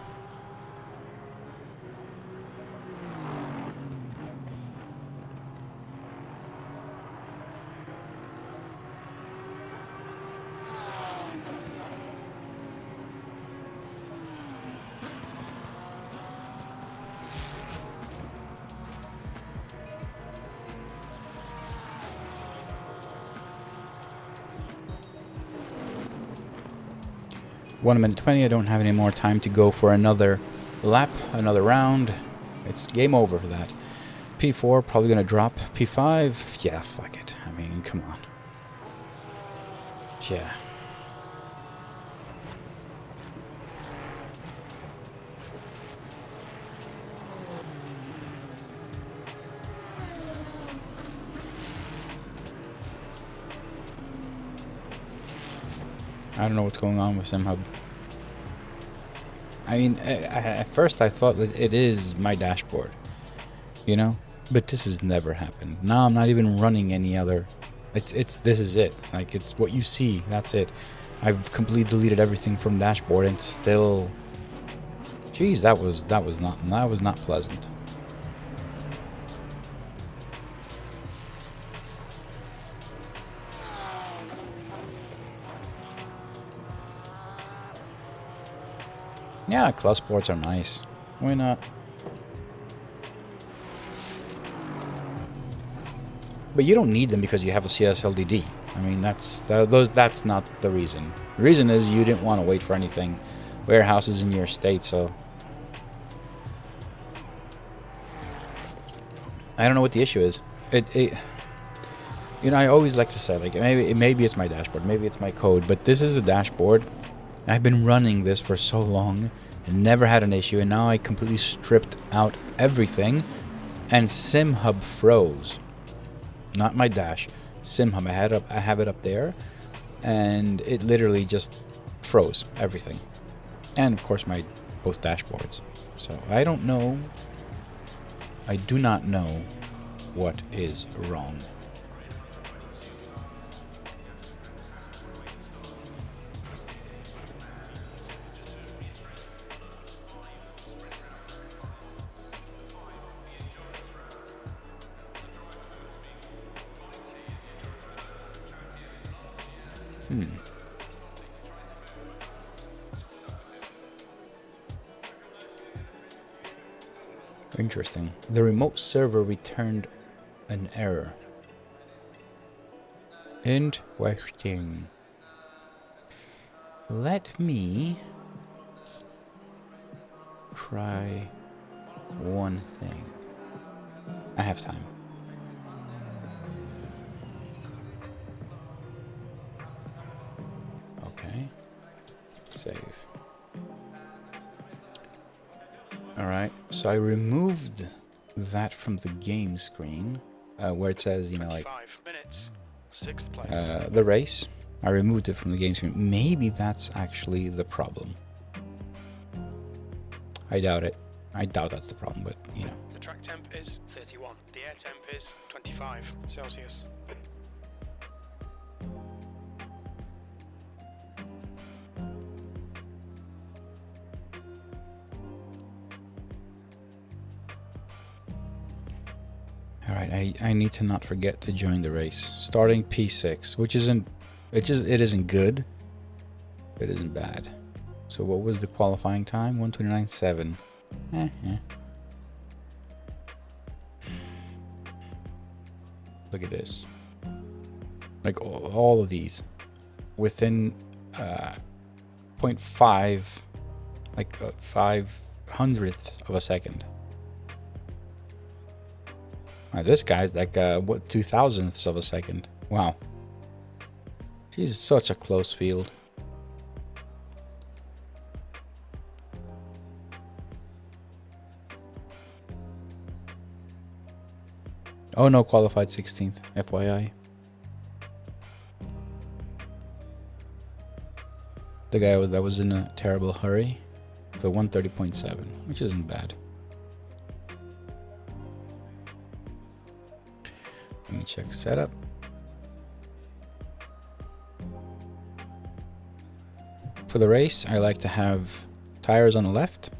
One minute 20. I don't have any more time to go for another lap, another round. It's game over for that. P4 probably gonna drop. P5, yeah, fuck it. I mean, come on. Yeah. I don't know what's going on with SimHub. I mean, at first I thought that it is my dashboard, you know? But this has never happened. Now I'm not even running any other. This is it. Like, it's what you see. That's it. I've completely deleted everything from dashboard and still. Jeez, that was not pleasant. Yeah, clutch sports are nice. Why not? But you don't need them because you have a CS LDD. I mean, that's not the reason. The reason is you didn't want to wait for anything. Warehouses in your state, so I don't know what the issue is. You know, I always like to say, like, maybe it's my dashboard, maybe it's my code, but this is a dashboard. I've been running this for so long and never had an issue, and now I completely stripped out everything and SimHub froze. Not my dash, SimHub. I have it up there, and it literally just froze everything. And of course my both dashboards. So I don't know. I do not know what is wrong. Interesting. The remote server returned an error. Interesting. Let me try one thing. I have time. Okay. So I removed that from the game screen, where it says, you know, like 5 minutes, 6th place. the race. I removed it from the game screen. Maybe that's actually the problem. I doubt it. I doubt that's the problem, but you know. The track temp is 31. The air temp is 25 Celsius. Alright, I need to not forget to join the race. Starting P6, which isn't, it isn't good. It isn't bad. So what was the qualifying time? 1:29.7. Look at this. Like all of these within 0.5, like 5/100th of a second. This guy's like what, 2,000ths of a second. Wow. She's such a close field. Oh no, qualified 16th, FYI. The guy that was in a terrible hurry. The 130.7, which isn't bad. Let me check setup. For the race, I like to have tires on the left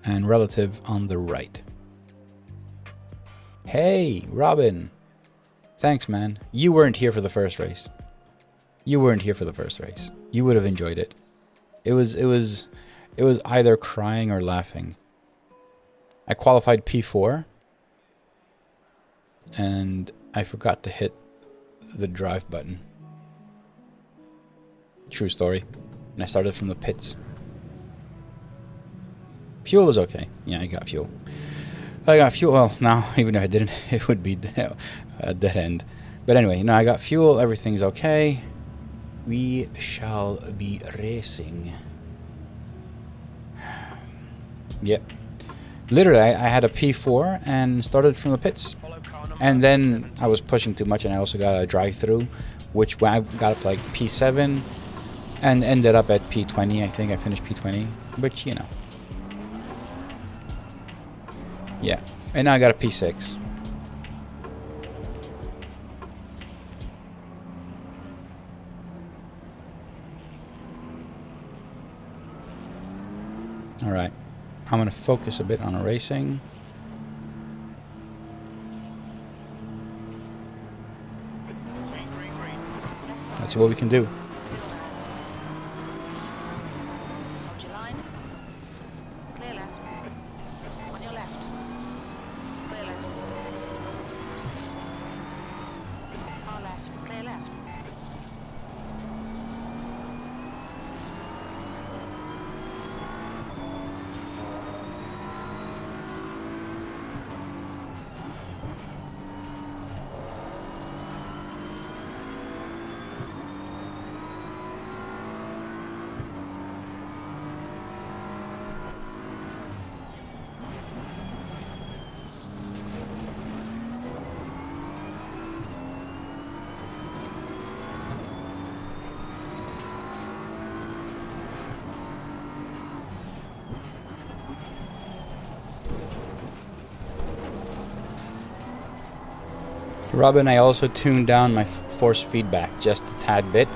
and relative on the right. Hey, Robin. Thanks, man. You weren't here for the first race. You weren't here for the first race. You would have enjoyed it. It was either crying or laughing. I qualified P4 and I forgot to hit the drive button. True story. And I started from the pits. Fuel is okay. Yeah, I got fuel. I got fuel. Well, now, even if I didn't, it would be a dead end. But anyway, now I got fuel. Everything's okay. We shall be racing. Yep. Literally, I had a P4 and started from the pits. And then I was pushing too much, and I also got a drive-through, which I got up to like P7 and ended up at P20. I think I finished P20, which, you know. Yeah, and now I got a P6. All right, I'm gonna focus a bit on racing. Let's see what we can do. Hold your line. Clear left. On your left. Clear left. Car left. Clear left. Robin, I also tuned down my force feedback just a tad bit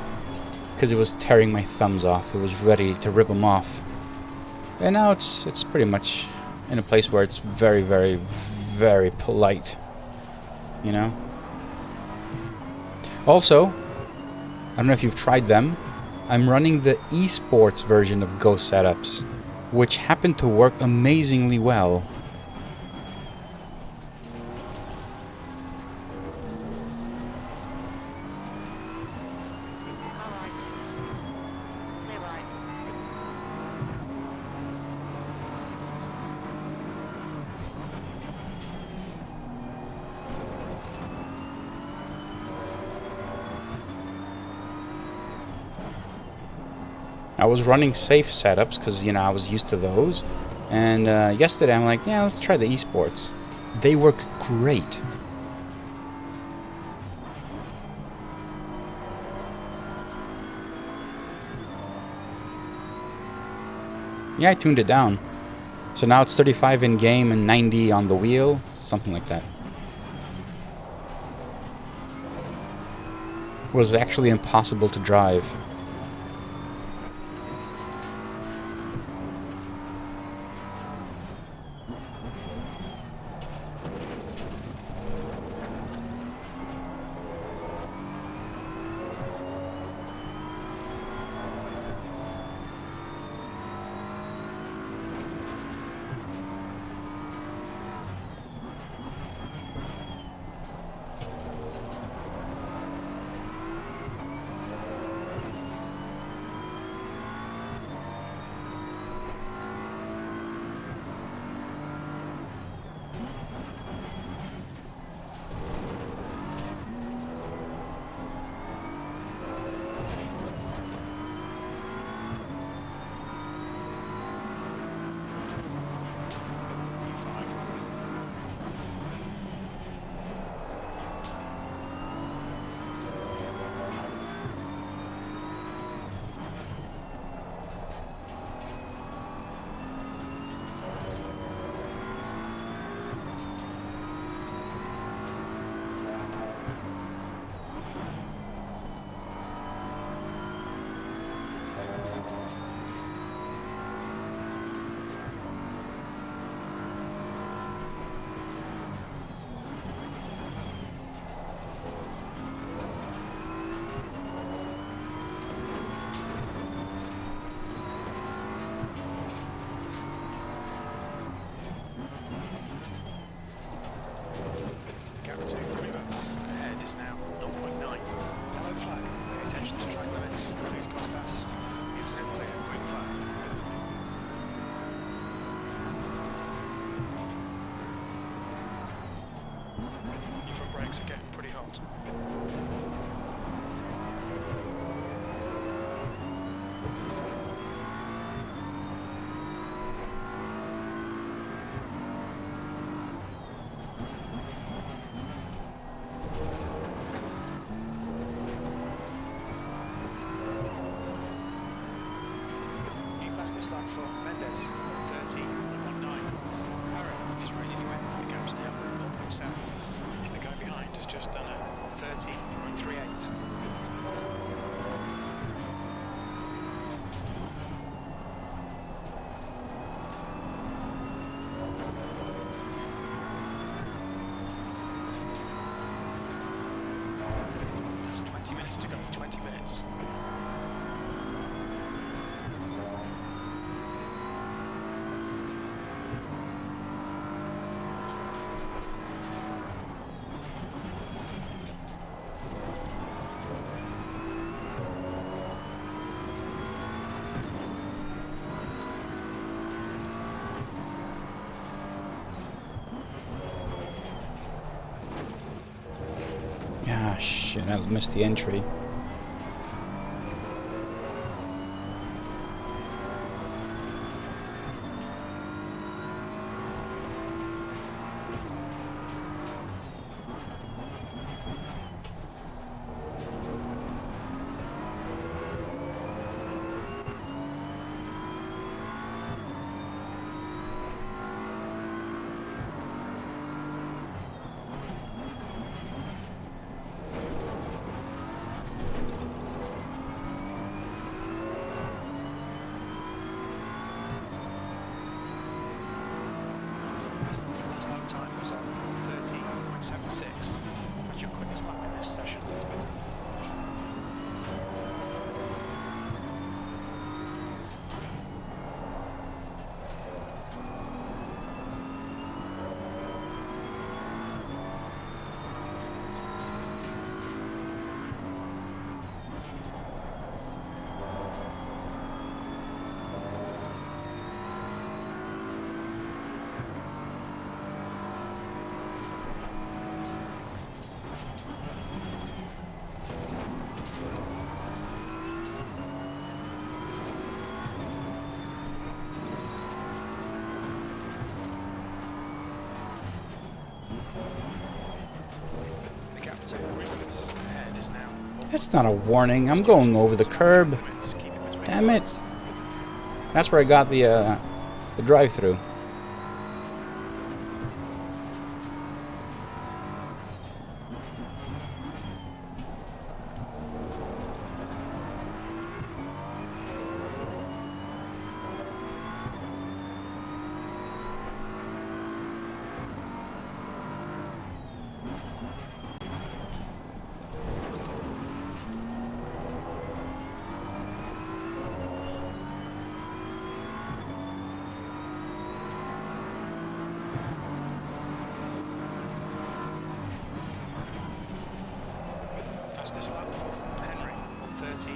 because it was tearing my thumbs off. It was ready to rip them off. And now it's pretty much in a place where it's very, very, very polite. You know? Also, I don't know if you've tried them. I'm running the esports version of Ghost Setups, which happened to work amazingly well. I was running safe setups because, you know, I was used to those. And yesterday I'm like, yeah, let's try the esports. They work great. Yeah, I tuned it down. So now it's 35 in game and 90 on the wheel, something like that. It was actually impossible to drive. Shit, I missed the entry. That's not a warning. I'm going over the curb. Damn it. That's where I got the drive-through. Fastest lap for Henry, 1:30.05.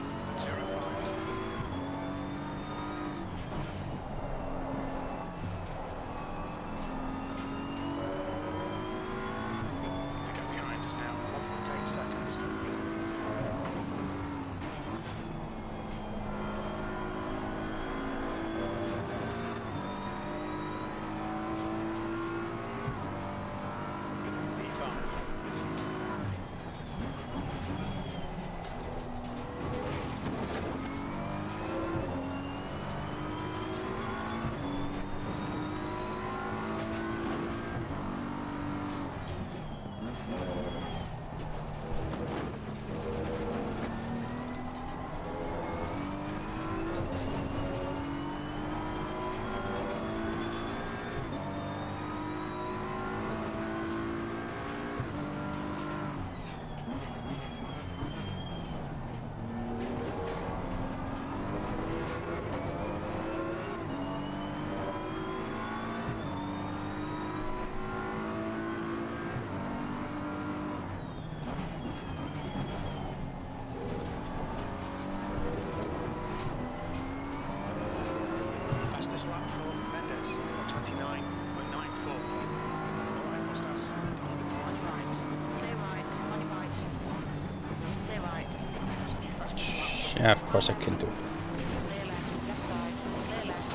The gap behind is now 1.8 seconds. B5. Fastest lap for Mendes, 1:29.94. Alright, Costas. On your right. Clear right. On your right. Clear right. That's a new fastest lap. Yeah, of course I can do. Clear left. Left side. Clear left.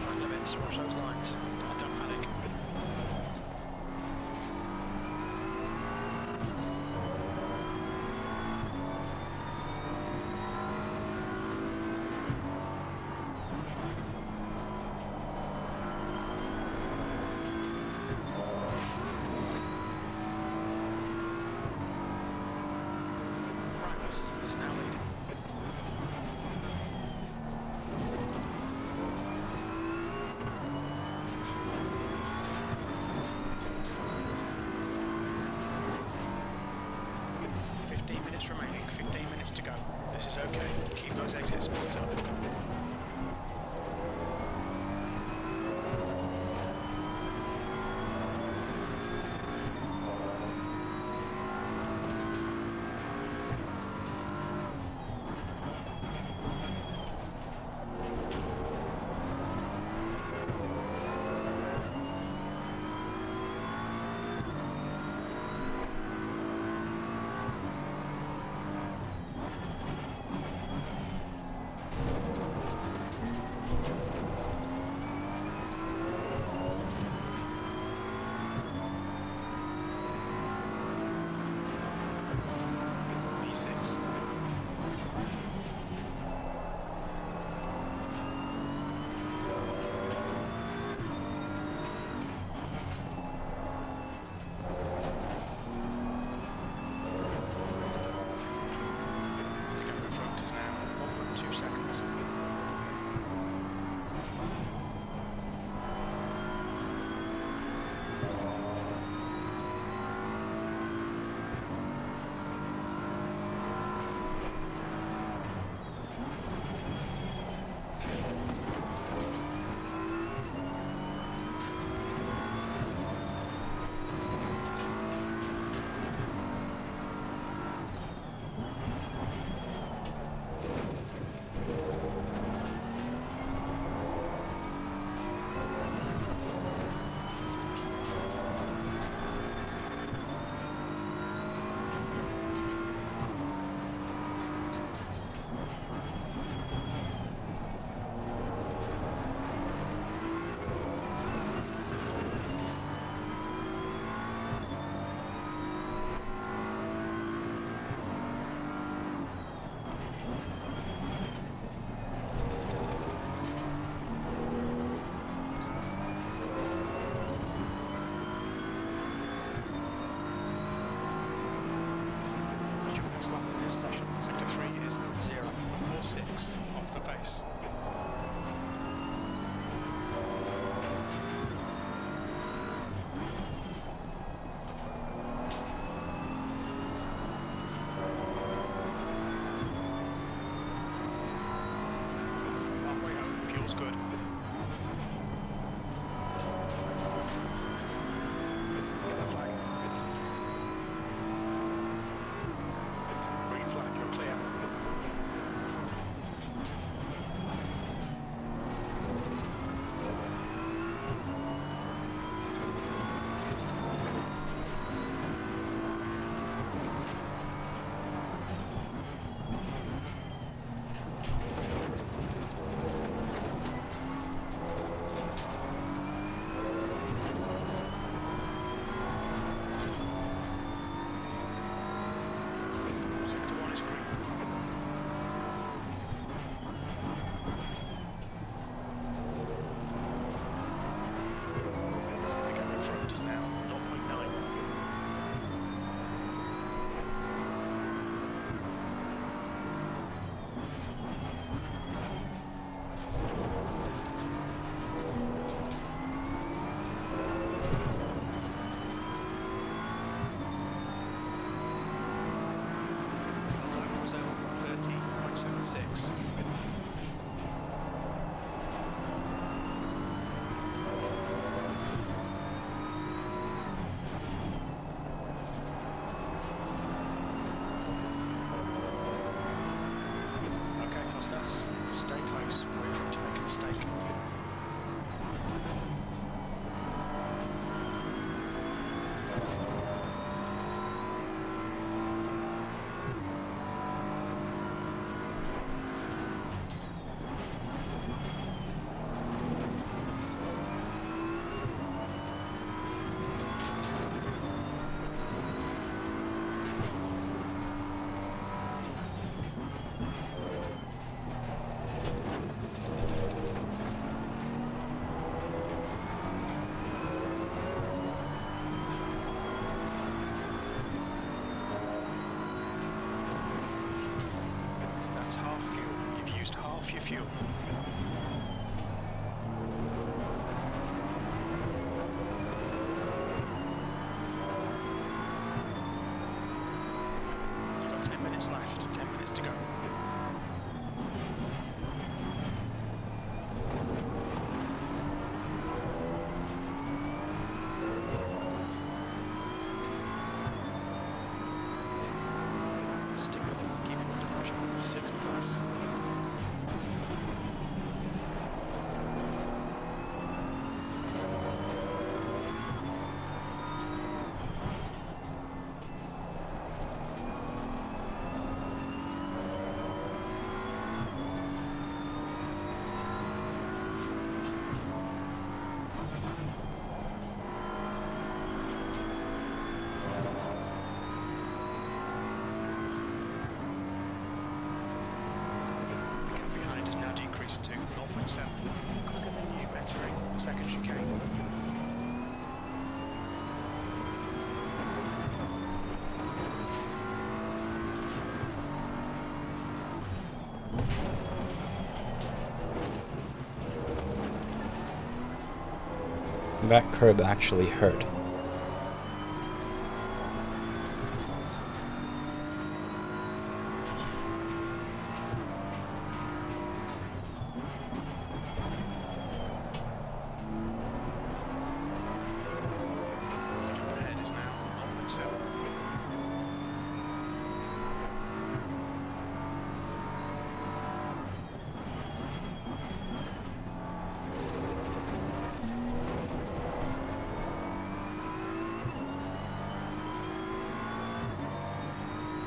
Track limits, watch those lines. Don't panic. France is now leading. Remaining, 15 minutes to go. This is okay. Keep those exit speeds up. off your fuel. You've got 10 minutes left, 10 minutes to go. Stick with it, keep it under pressure. 6th place. The gap behind has now decreased to 0.7, quicker than you entering the second chicane. That curb actually hurt. The gap ahead is now 0.7.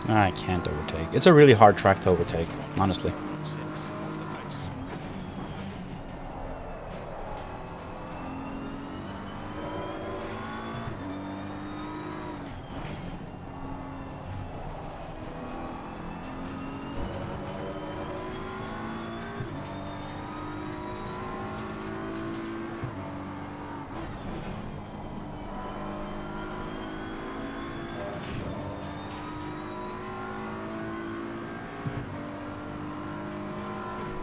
I can't overtake. It's a really hard track to overtake, honestly. 6 off the pace.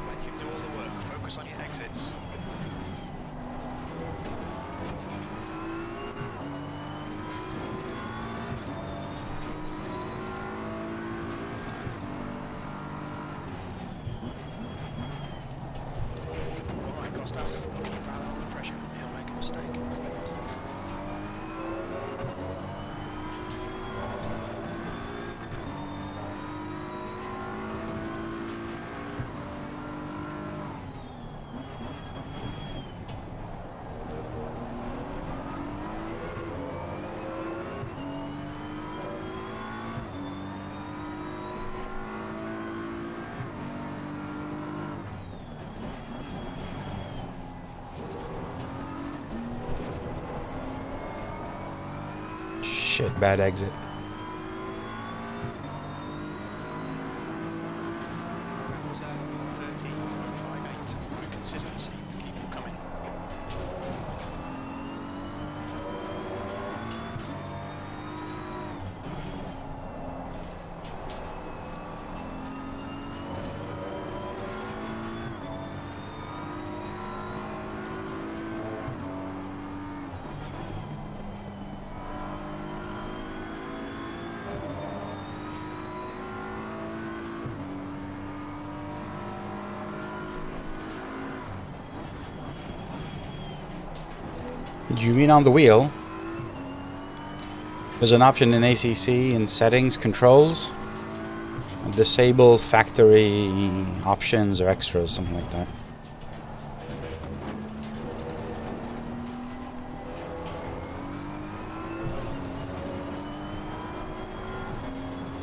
Let him do all the work. Focus on your exits. Alright, Costas. Keep out under pressure. He'll make a mistake. Shit, bad exit. That was 30.58. Good consistency. Keep them coming. Do you mean on the wheel? There's an option in ACC in settings controls. Disable factory options or extras, something like that.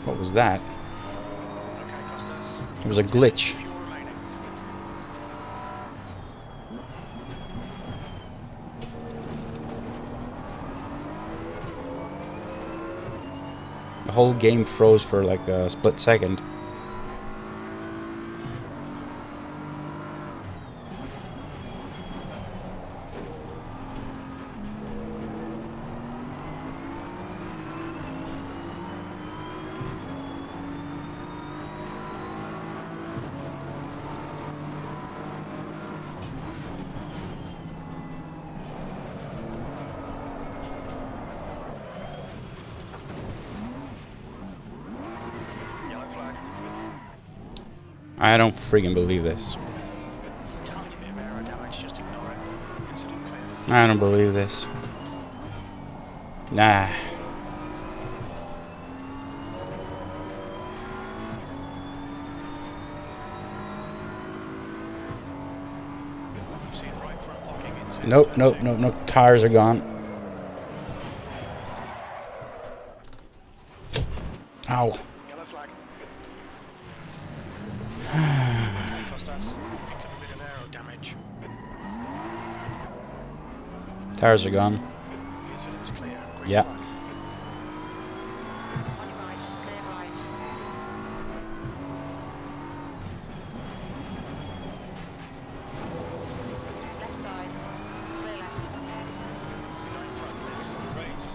What was that? Okay, Costas. It was a glitch. Fuel remaining. The whole game froze for like a split second. I don't freaking believe this. Tiny bit of aero damage, just ignore it. Incident clear. I don't believe this. Nah. See it right front locking into. Nope, nope, nope, nope. Tires are gone. Ow. Yellow flag. Cost us. Picked up a bit of aero damage. Tires are gone. The incident's clear. Green Yeah. flag. On your right, clear right. Left side, clear left. Right front, please. Raise.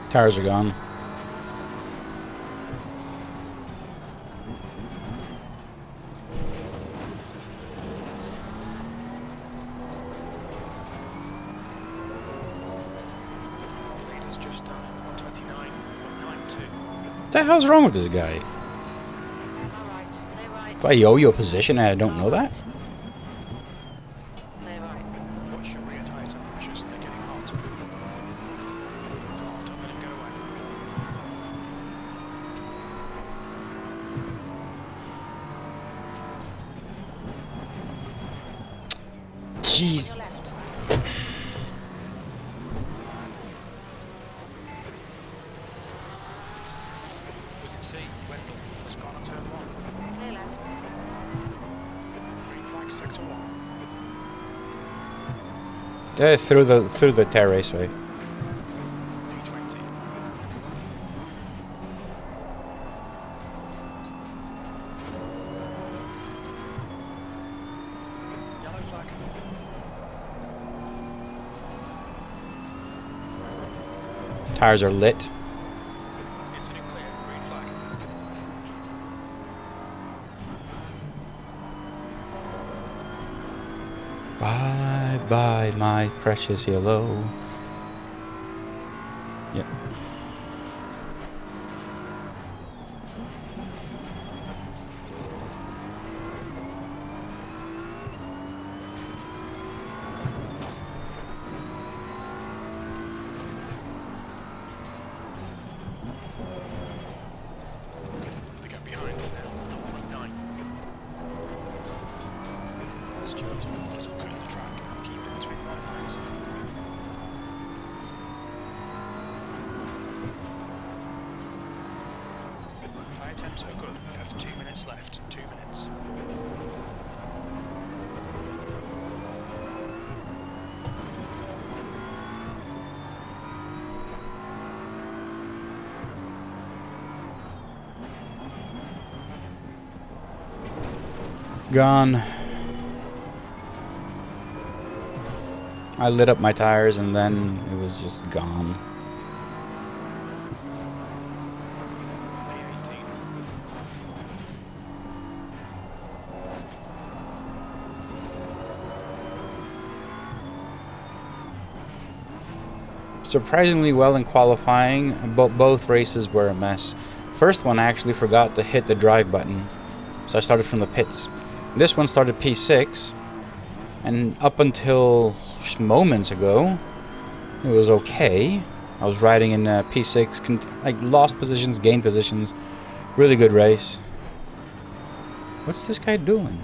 Tires are gone. Leader's just done 129.92. What the hell's wrong with this guy? All right, clear right. Do I yo-yo position and I don't know that? Clear right. Watch your rear tyre temperatures, they're getting hot. Come on, don't let him get away. Jeez. On your left. We can see Wendell has gone on turn 1. Clear left. Green flag, sector 1. Through the terraceway. D20. Yellow flag. Tires are lit. Incident clear. Green flag. Bye bye, my precious yellow. Yep. The gap behind is now 0.9. Stewart's was good in the track. Keep it between white lines. Tyre attempts are good. That's 2 minutes left. 2 minutes. Gone. I lit up my tires and then it was just gone. A18. Surprisingly well in qualifying, but both races were a mess. First one I actually forgot to hit the drive button, so I started from the pits. This one started P6, and up until moments ago, it was okay. I was riding in P6, like lost positions, gained positions, really good race. What's this guy doing?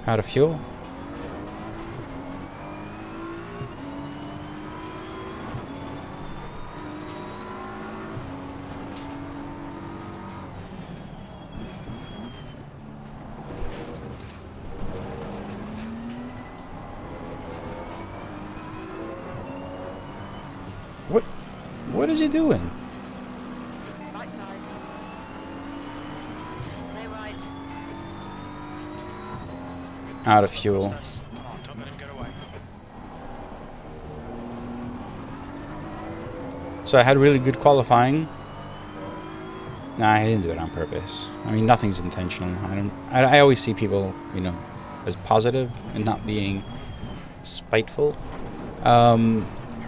Out of fuel? What is he doing? Right side. Clear right. Out of fuel. Come on, don't let him get away. So I had really good qualifying. Nah, I didn't do it on purpose. I mean, nothing's intentional. I always see people, you know, as positive and not being spiteful.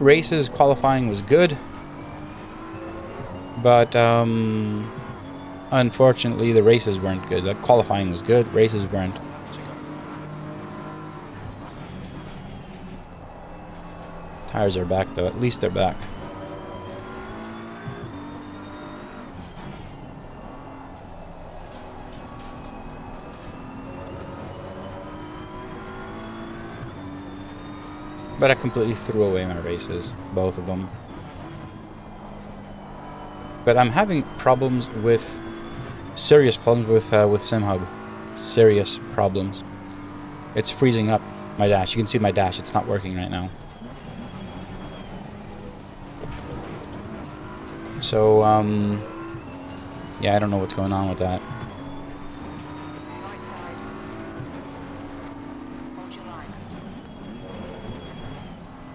Races qualifying was good, but unfortunately, the races weren't good. The qualifying was good, races weren't. Tires are back, though. At least they're back. But I completely threw away my races, both of them. But I'm having problems with, serious problems with SimHub. Serious problems. It's freezing up my dash. You can see my dash. It's not working right now. So, yeah, I don't know what's going on with that. Right side. Hold your line.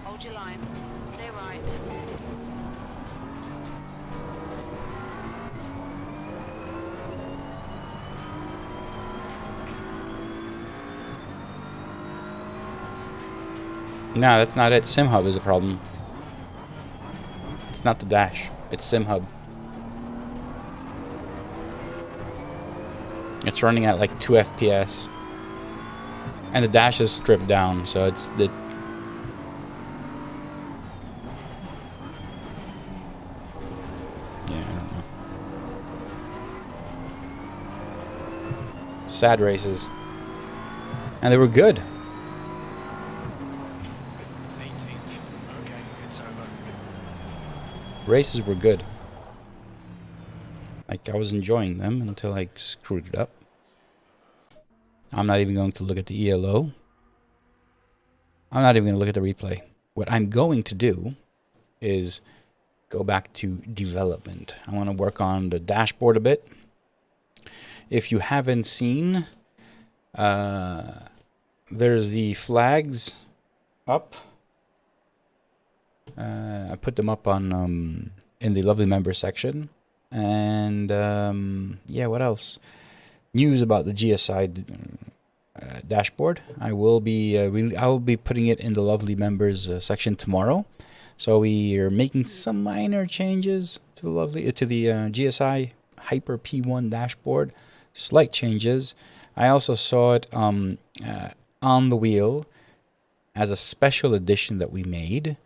Hold your line. Clear right. No, that's not it. SimHub is a problem. It's not the dash. It's SimHub. It's running at like 2 FPS. And the dash is stripped down, so it's the... Yeah, I don't know. Sad races. And they were good. 18th. Okay, it's over. Races were good. Like, I was enjoying them until I screwed it up. I'm not even going to look at the ELO. I'm not even going to look at the replay. What I'm going to do is go back to development. I want to work on the dashboard a bit. If you haven't seen, there's the flags up. I put them up on in the lovely member section. And yeah, what else? News about the GSI dashboard. I will be putting it in the lovely members section tomorrow. So we are making some minor changes to the GSI Hyper P1 dashboard. Slight changes. I also saw it on the wheel as a special edition that we made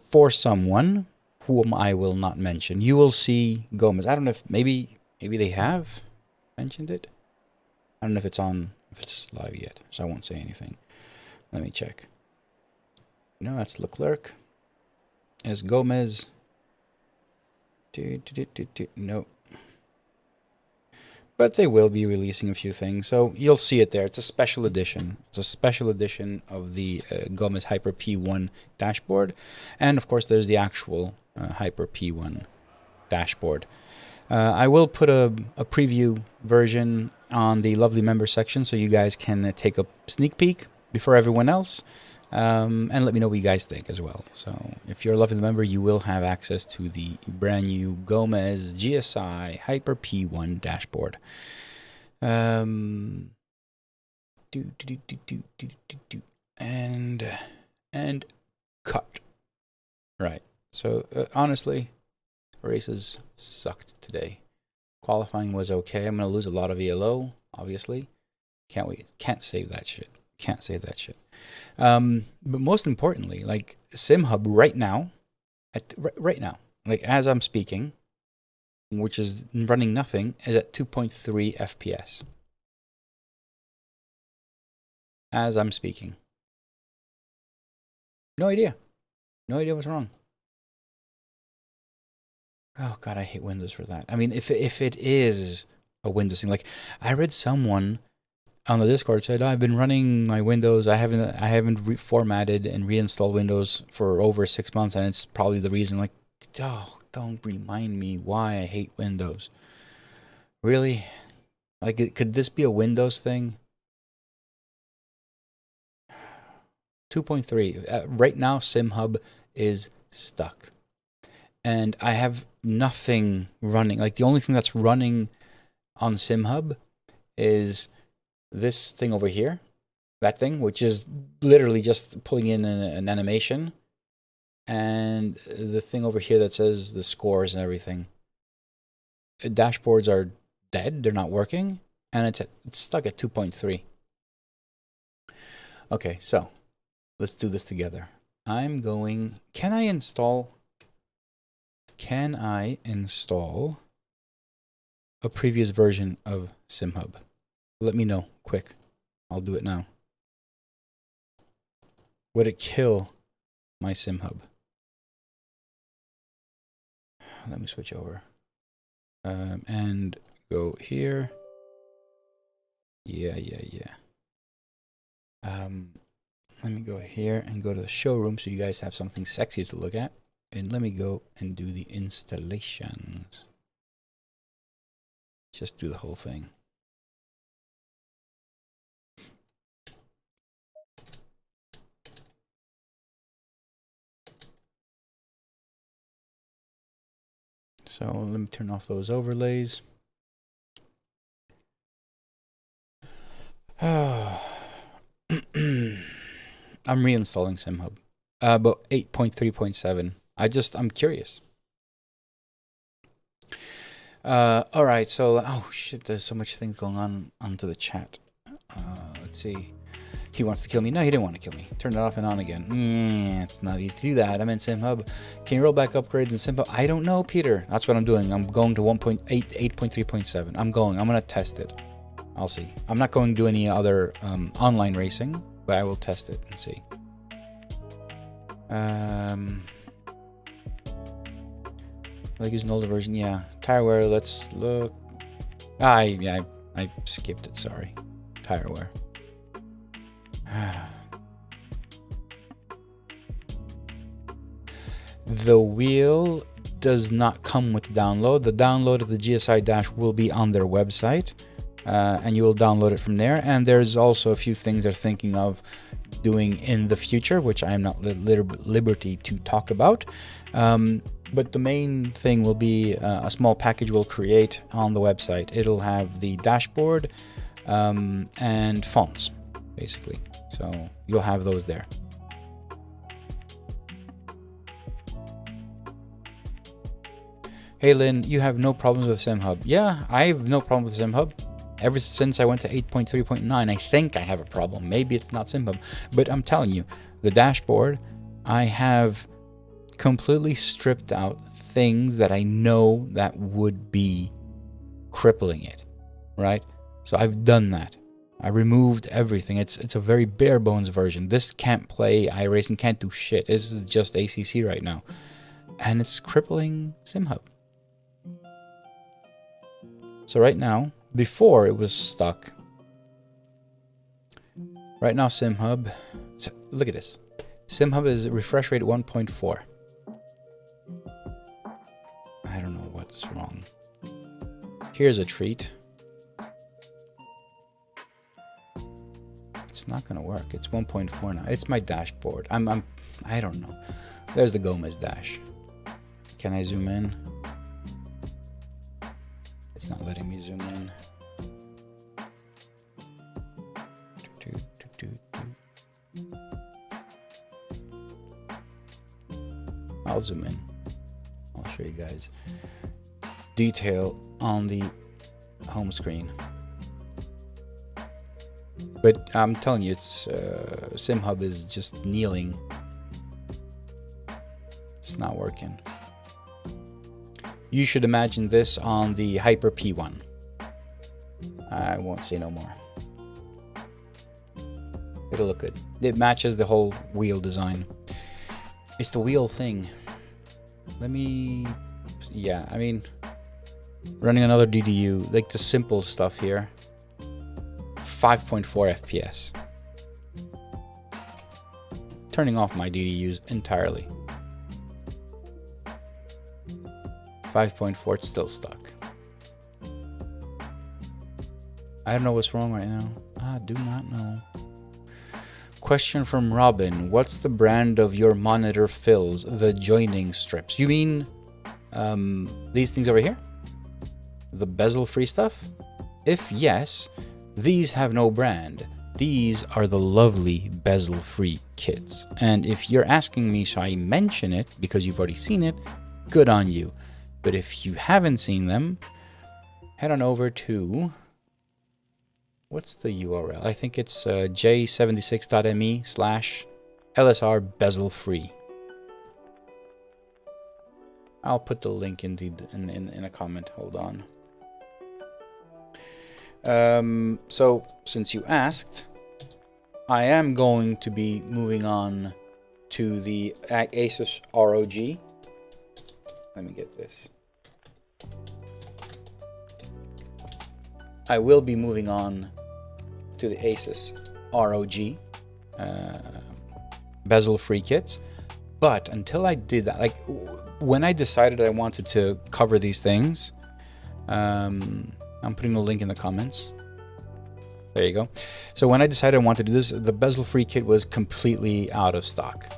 for someone whom I will not mention. You will see Gomez. I don't know if maybe they have mentioned it. I don't know if it's live yet, so I won't say anything. Let me check. No, that's Leclerc. As Gomez. No. But they will be releasing a few things, so you'll see it there. It's a special edition. It's a special edition of the Gomez Hyper P1 dashboard. And of course, there's the actual Hyper P1 dashboard. I will put a preview version on the lovely member section so you guys can take a sneak peek before everyone else. And let me know what you guys think as well. So if you're a lovely member, you will have access to the brand new Gomez GSI Hyper P1 dashboard. And cut. Right. So honestly, races sucked today. Qualifying was okay. I'm gonna lose a lot of ELO, obviously. Can't save that shit. Can't save that shit. But most importantly, like SimHub right now, right now, like as I'm speaking, which is running nothing, is at 2.3 FPS. As I'm speaking. No idea. No idea what's wrong. Oh God, I hate Windows for that. I mean, if it is a Windows thing, like I read someone on the Discord said, I've been running my Windows. I haven't reformatted and reinstalled Windows for over 6 months, and it's probably the reason. Like, oh, don't remind me why I hate Windows. Really? Like, could this be a Windows thing? 2.3. Right now, SimHub is stuck. And I have nothing running. Like, the only thing that's running on SimHub is this thing over here. That thing, which is literally just pulling in an animation. And the thing over here that says the scores and everything. dashboards are dead, they're not working, and it's stuck at 2.3. Okay, so let's do this together. I'm going, can I install a previous version of SimHub? Let me know, quick. I'll do it now. Would it kill my SimHub? Let me switch over. And go here. Yeah. Let me go here and go to the showroom so you guys have something sexy to look at. And let me go and do the installations. Just do the whole thing. So let me turn off those overlays. I'm reinstalling SimHub, but 8.3.7. I'm curious. All right, so oh shit, there's so much things going on onto the chat. Let's see. He wants to kill me. No, he didn't want to kill me. Turn it off and on again. Yeah, it's not easy to do that. I'm in SimHub. Can you roll back upgrades in SimHub? I don't know, Peter. That's what I'm doing. I'm going to 8.3.7. I'm going to test it. I'll see. I'm not going to do any other online racing, but I will test it and see. Like using an older version, yeah. Tire wear, let's look. I skipped it, sorry. Tire wear. The wheel does not come with the download. The download of the GSI Dash will be on their website, and you will download it from there. And there's also a few things they're thinking of doing in the future, which I am not at liberty to talk about. But the main thing will be a small package we'll create on the website. It'll have the dashboard and fonts, basically. So you'll have those there. Hey Lynn, you have no problems with SimHub. Yeah, I have no problem with SimHub. Ever since I went to 8.3.9, I think I have a problem. Maybe it's not SimHub. But I'm telling you, the dashboard, I have completely stripped out things that I know that would be crippling it, right? So I've done that. I removed everything. It's a very bare bones version. This can't play iRacing, can't do shit. This is just ACC right now. And it's crippling SimHub. So right now, before it was stuck. Right now SimHub, look at this. SimHub is refresh rate 1.4. I don't know what's wrong. Here's a treat. It's not gonna work. It's 1.4 now. It's my dashboard. I don't know. There's the Gomez dash. Can I zoom in? It's not letting me zoom in. I'll zoom in. I'll show you guys detail on the home screen. But I'm telling you, it's SimHub is just kneeling. It's not working. You should imagine this on the Hyper P1. I won't say no more. It'll look good. It matches the whole wheel design. It's the wheel thing. Let me... Yeah, I mean... Running another DDU, like the simple stuff here. 5.4 FPS. Turning off my DDUs entirely. 5.4, it's still stuck. I don't know what's wrong right now. I do not know. Question from Robin. What's the brand of your monitor fills the joining strips? You mean these things over here? The bezel-free stuff? If yes, these have no brand. These are the lovely bezel-free kits. And if you're asking me, shall I mention it because you've already seen it, good on you. But if you haven't seen them, head on over to, what's the URL? I think it's j76.me/LSR bezel free. I'll put the link in a comment. Hold on. So since you asked, I am going to be moving on to the Asus ROG. Let me get this. I will be moving on to the Asus ROG bezel-free kits, but until I did that, like when I decided I wanted to cover these things, I'm putting the link in the comments. There you go. So when I decided I wanted to do this, the bezel-free kit was completely out of stock.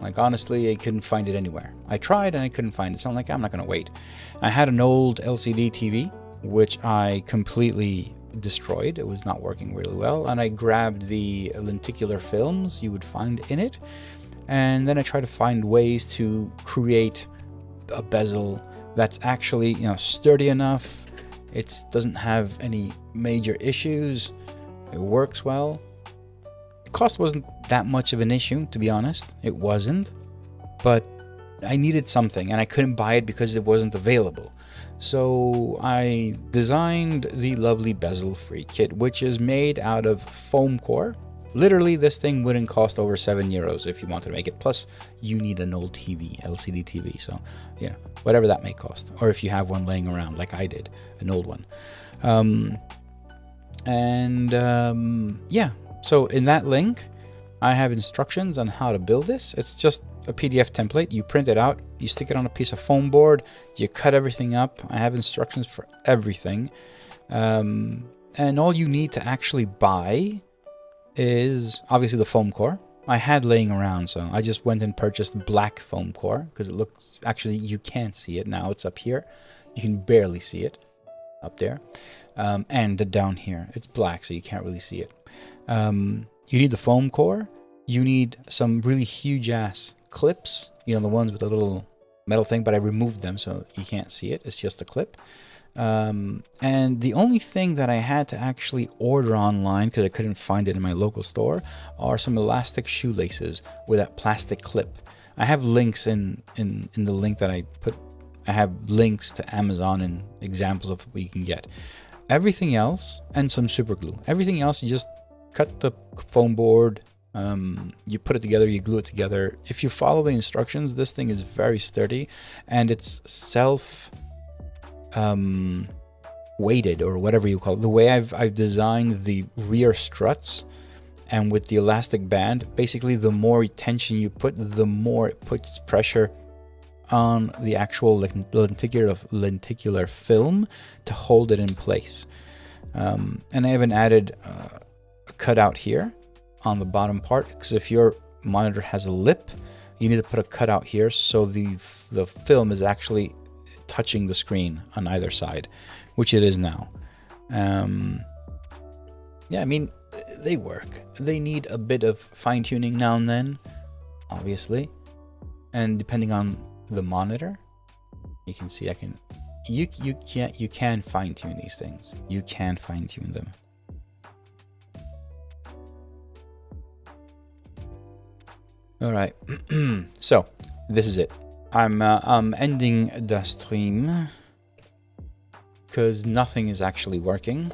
Like honestly, I couldn't find it anywhere. I tried and I couldn't find it, so I'm like, I'm not gonna wait. I had an old LCD TV, which I completely destroyed. It was not working really well, and I grabbed the lenticular films you would find in it, and then I tried to find ways to create a bezel that's actually, you know, sturdy enough. It doesn't have any major issues. It works well. The cost wasn't that much of an issue, to be honest. It wasn't, but I needed something and I couldn't buy it because it wasn't available. So I designed the lovely bezel-free kit, which is made out of foam core. Literally, this thing wouldn't cost over €7 if you wanted to make it. Plus, you need an old TV, LCD TV. So, yeah, whatever that may cost. Or if you have one laying around, like I did, an old one. Yeah. So in that link, I have instructions on how to build this. It's just a PDF template. You print it out, you stick it on a piece of foam board, you cut everything up. I have instructions for everything. And all you need to actually buy is obviously the foam core. I had laying around, so I just went and purchased black foam core because it looks, actually you can't see it now. It's up here. You can barely see it up there. And down here, it's black, so you can't really see it. You need the foam core. You need some really huge ass clips, you know, the ones with the little metal thing, but I removed them so you can't see it. It's just a clip. And the only thing that I had to actually order online, because I couldn't find it in my local store, are some elastic shoelaces with that plastic clip. I have links in the link that I put. I have links to Amazon and examples of what you can get. Everything else, and some super glue. Everything else, you just cut the foam board, you put it together, you glue it together. If you follow the instructions, this thing is very sturdy, and it's self weighted, or whatever you call it. The way I've designed the rear struts, and with the elastic band, basically the more tension you put, the more it puts pressure on the actual lenticular film to hold it in place. And I even added a cutout here on the bottom part, because if your monitor has a lip, you need to put a cutout here so the film is actually touching the screen on either side, which it is now. Yeah, I mean, they work. They need a bit of fine-tuning now and then, obviously, and depending on the monitor, you can see you can fine-tune these things. You can fine-tune them. All right. So this is it. I'm ending the stream because nothing is actually working.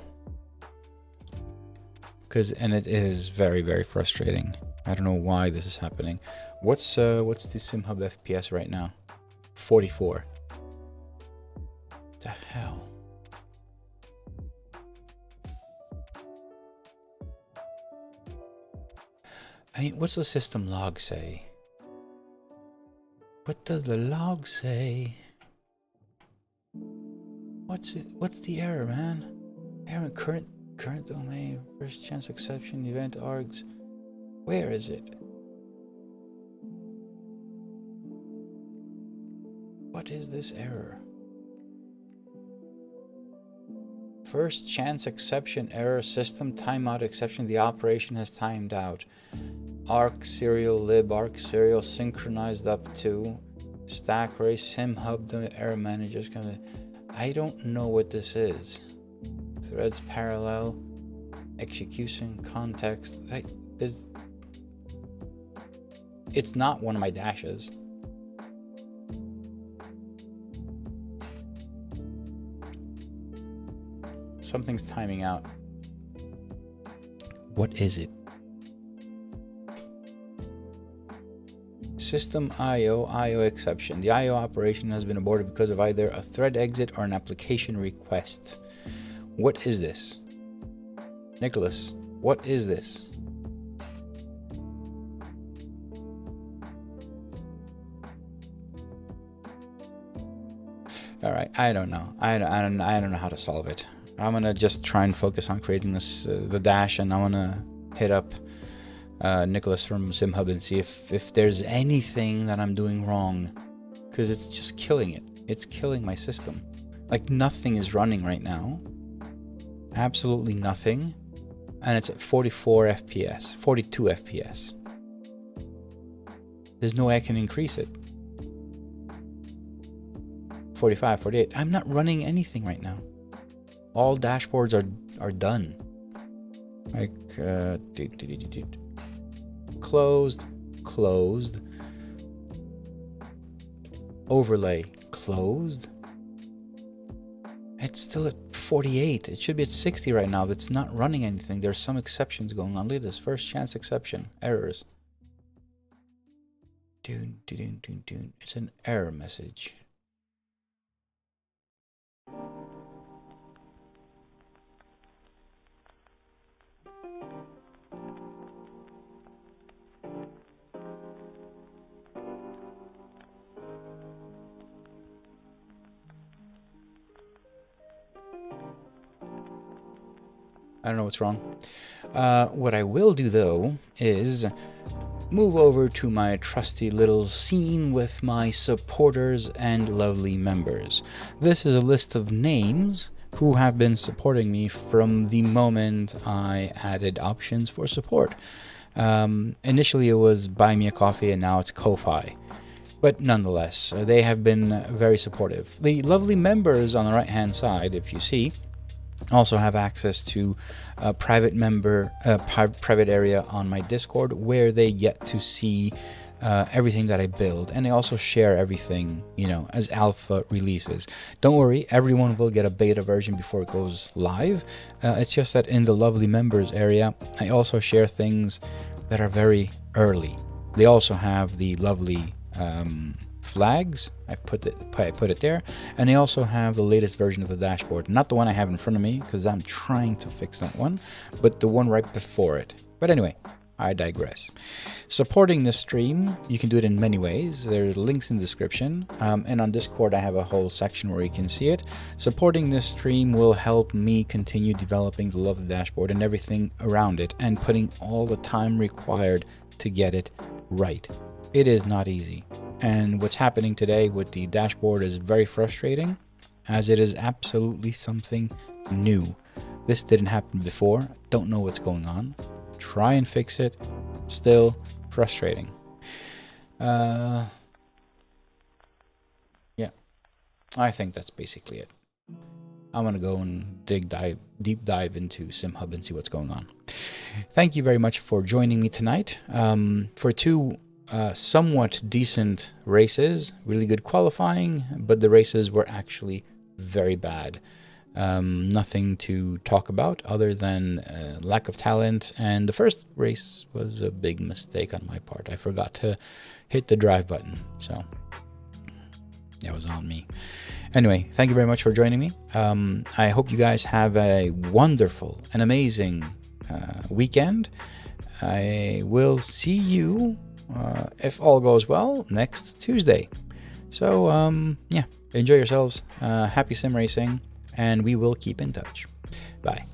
And it is very, very frustrating. I don't know why this is happening. What's the SimHub FPS right now? 44. The hell? I mean, what's the system log say? What does the log say? What's the error, man? Error current domain, first chance exception, event args. Where is it? What is this error? First chance exception error, system timeout exception, the operation has timed out. Arc serial lib, arc serial synchronized up to stack race, SimHub, the error managers. I don't know what this is. Threads parallel, execution, context. It's not one of my dashes. Something's timing out. What is it? System IO exception. The IO operation has been aborted because of either a thread exit or an application request. What is this? Nicholas, what is this? All right, I don't know. I don't know how to solve it. I'm gonna just try and focus on creating this the dash, and I wanna hit up Nicholas from SimHub and see if there's anything that I'm doing wrong, because it's just killing it. It's killing my system. Like, nothing is running right now. Absolutely nothing. And it's at 44 FPS, 42 FPS. There's no way I can increase it. 45, 48. I'm not running anything right now. All dashboards are done. Like, closed, overlay, closed. It's still at 48. It should be at 60 right now. That's not running anything. There's some exceptions going on. Look at this. First chance exception. Errors. It's an error message. I don't know what's wrong. What I will do, though, is move over to my trusty little scene with my supporters and lovely members. This is a list of names who have been supporting me from the moment I added options for support. Initially, it was Buy Me a Coffee, and now it's Ko-Fi. But nonetheless, they have been very supportive. The lovely members on the right-hand side, if you see, also have access to a private area on my Discord, where they get to see everything that I build, and they also share everything, you know, as alpha releases. Don't worry, everyone will get a beta version before it goes live. It's just that in the lovely members area, I also share things that are very early. They also have the lovely flags. I put it there, and they also have the latest version of the dashboard, not the one I have in front of me because I'm trying to fix that one, but the one right before it. But anyway, I digress. Supporting this stream, you can do it in many ways. There's links in the description, and on Discord I have a whole section where you can see it. Supporting this stream will help me continue developing the lovely dashboard and everything around it, and putting all the time required to get it right. It is not easy. And what's happening today with the dashboard is very frustrating, as it is absolutely something new. This didn't happen before. Don't know what's going on. Try and fix it. Still frustrating. Yeah, I think that's basically it. I'm gonna go and deep dive into SimHub and see what's going on. Thank you very much for joining me tonight for two somewhat decent races. Really good qualifying, but the races were actually very bad. Nothing to talk about other than lack of talent, and the first race was a big mistake on my part. I forgot to hit the drive button, so that was on me. Anyway, thank you very much for joining me. I hope you guys have a wonderful and amazing weekend. I will see you, if all goes well, next Tuesday. So yeah, enjoy yourselves. Happy sim racing, and we will keep in touch. Bye.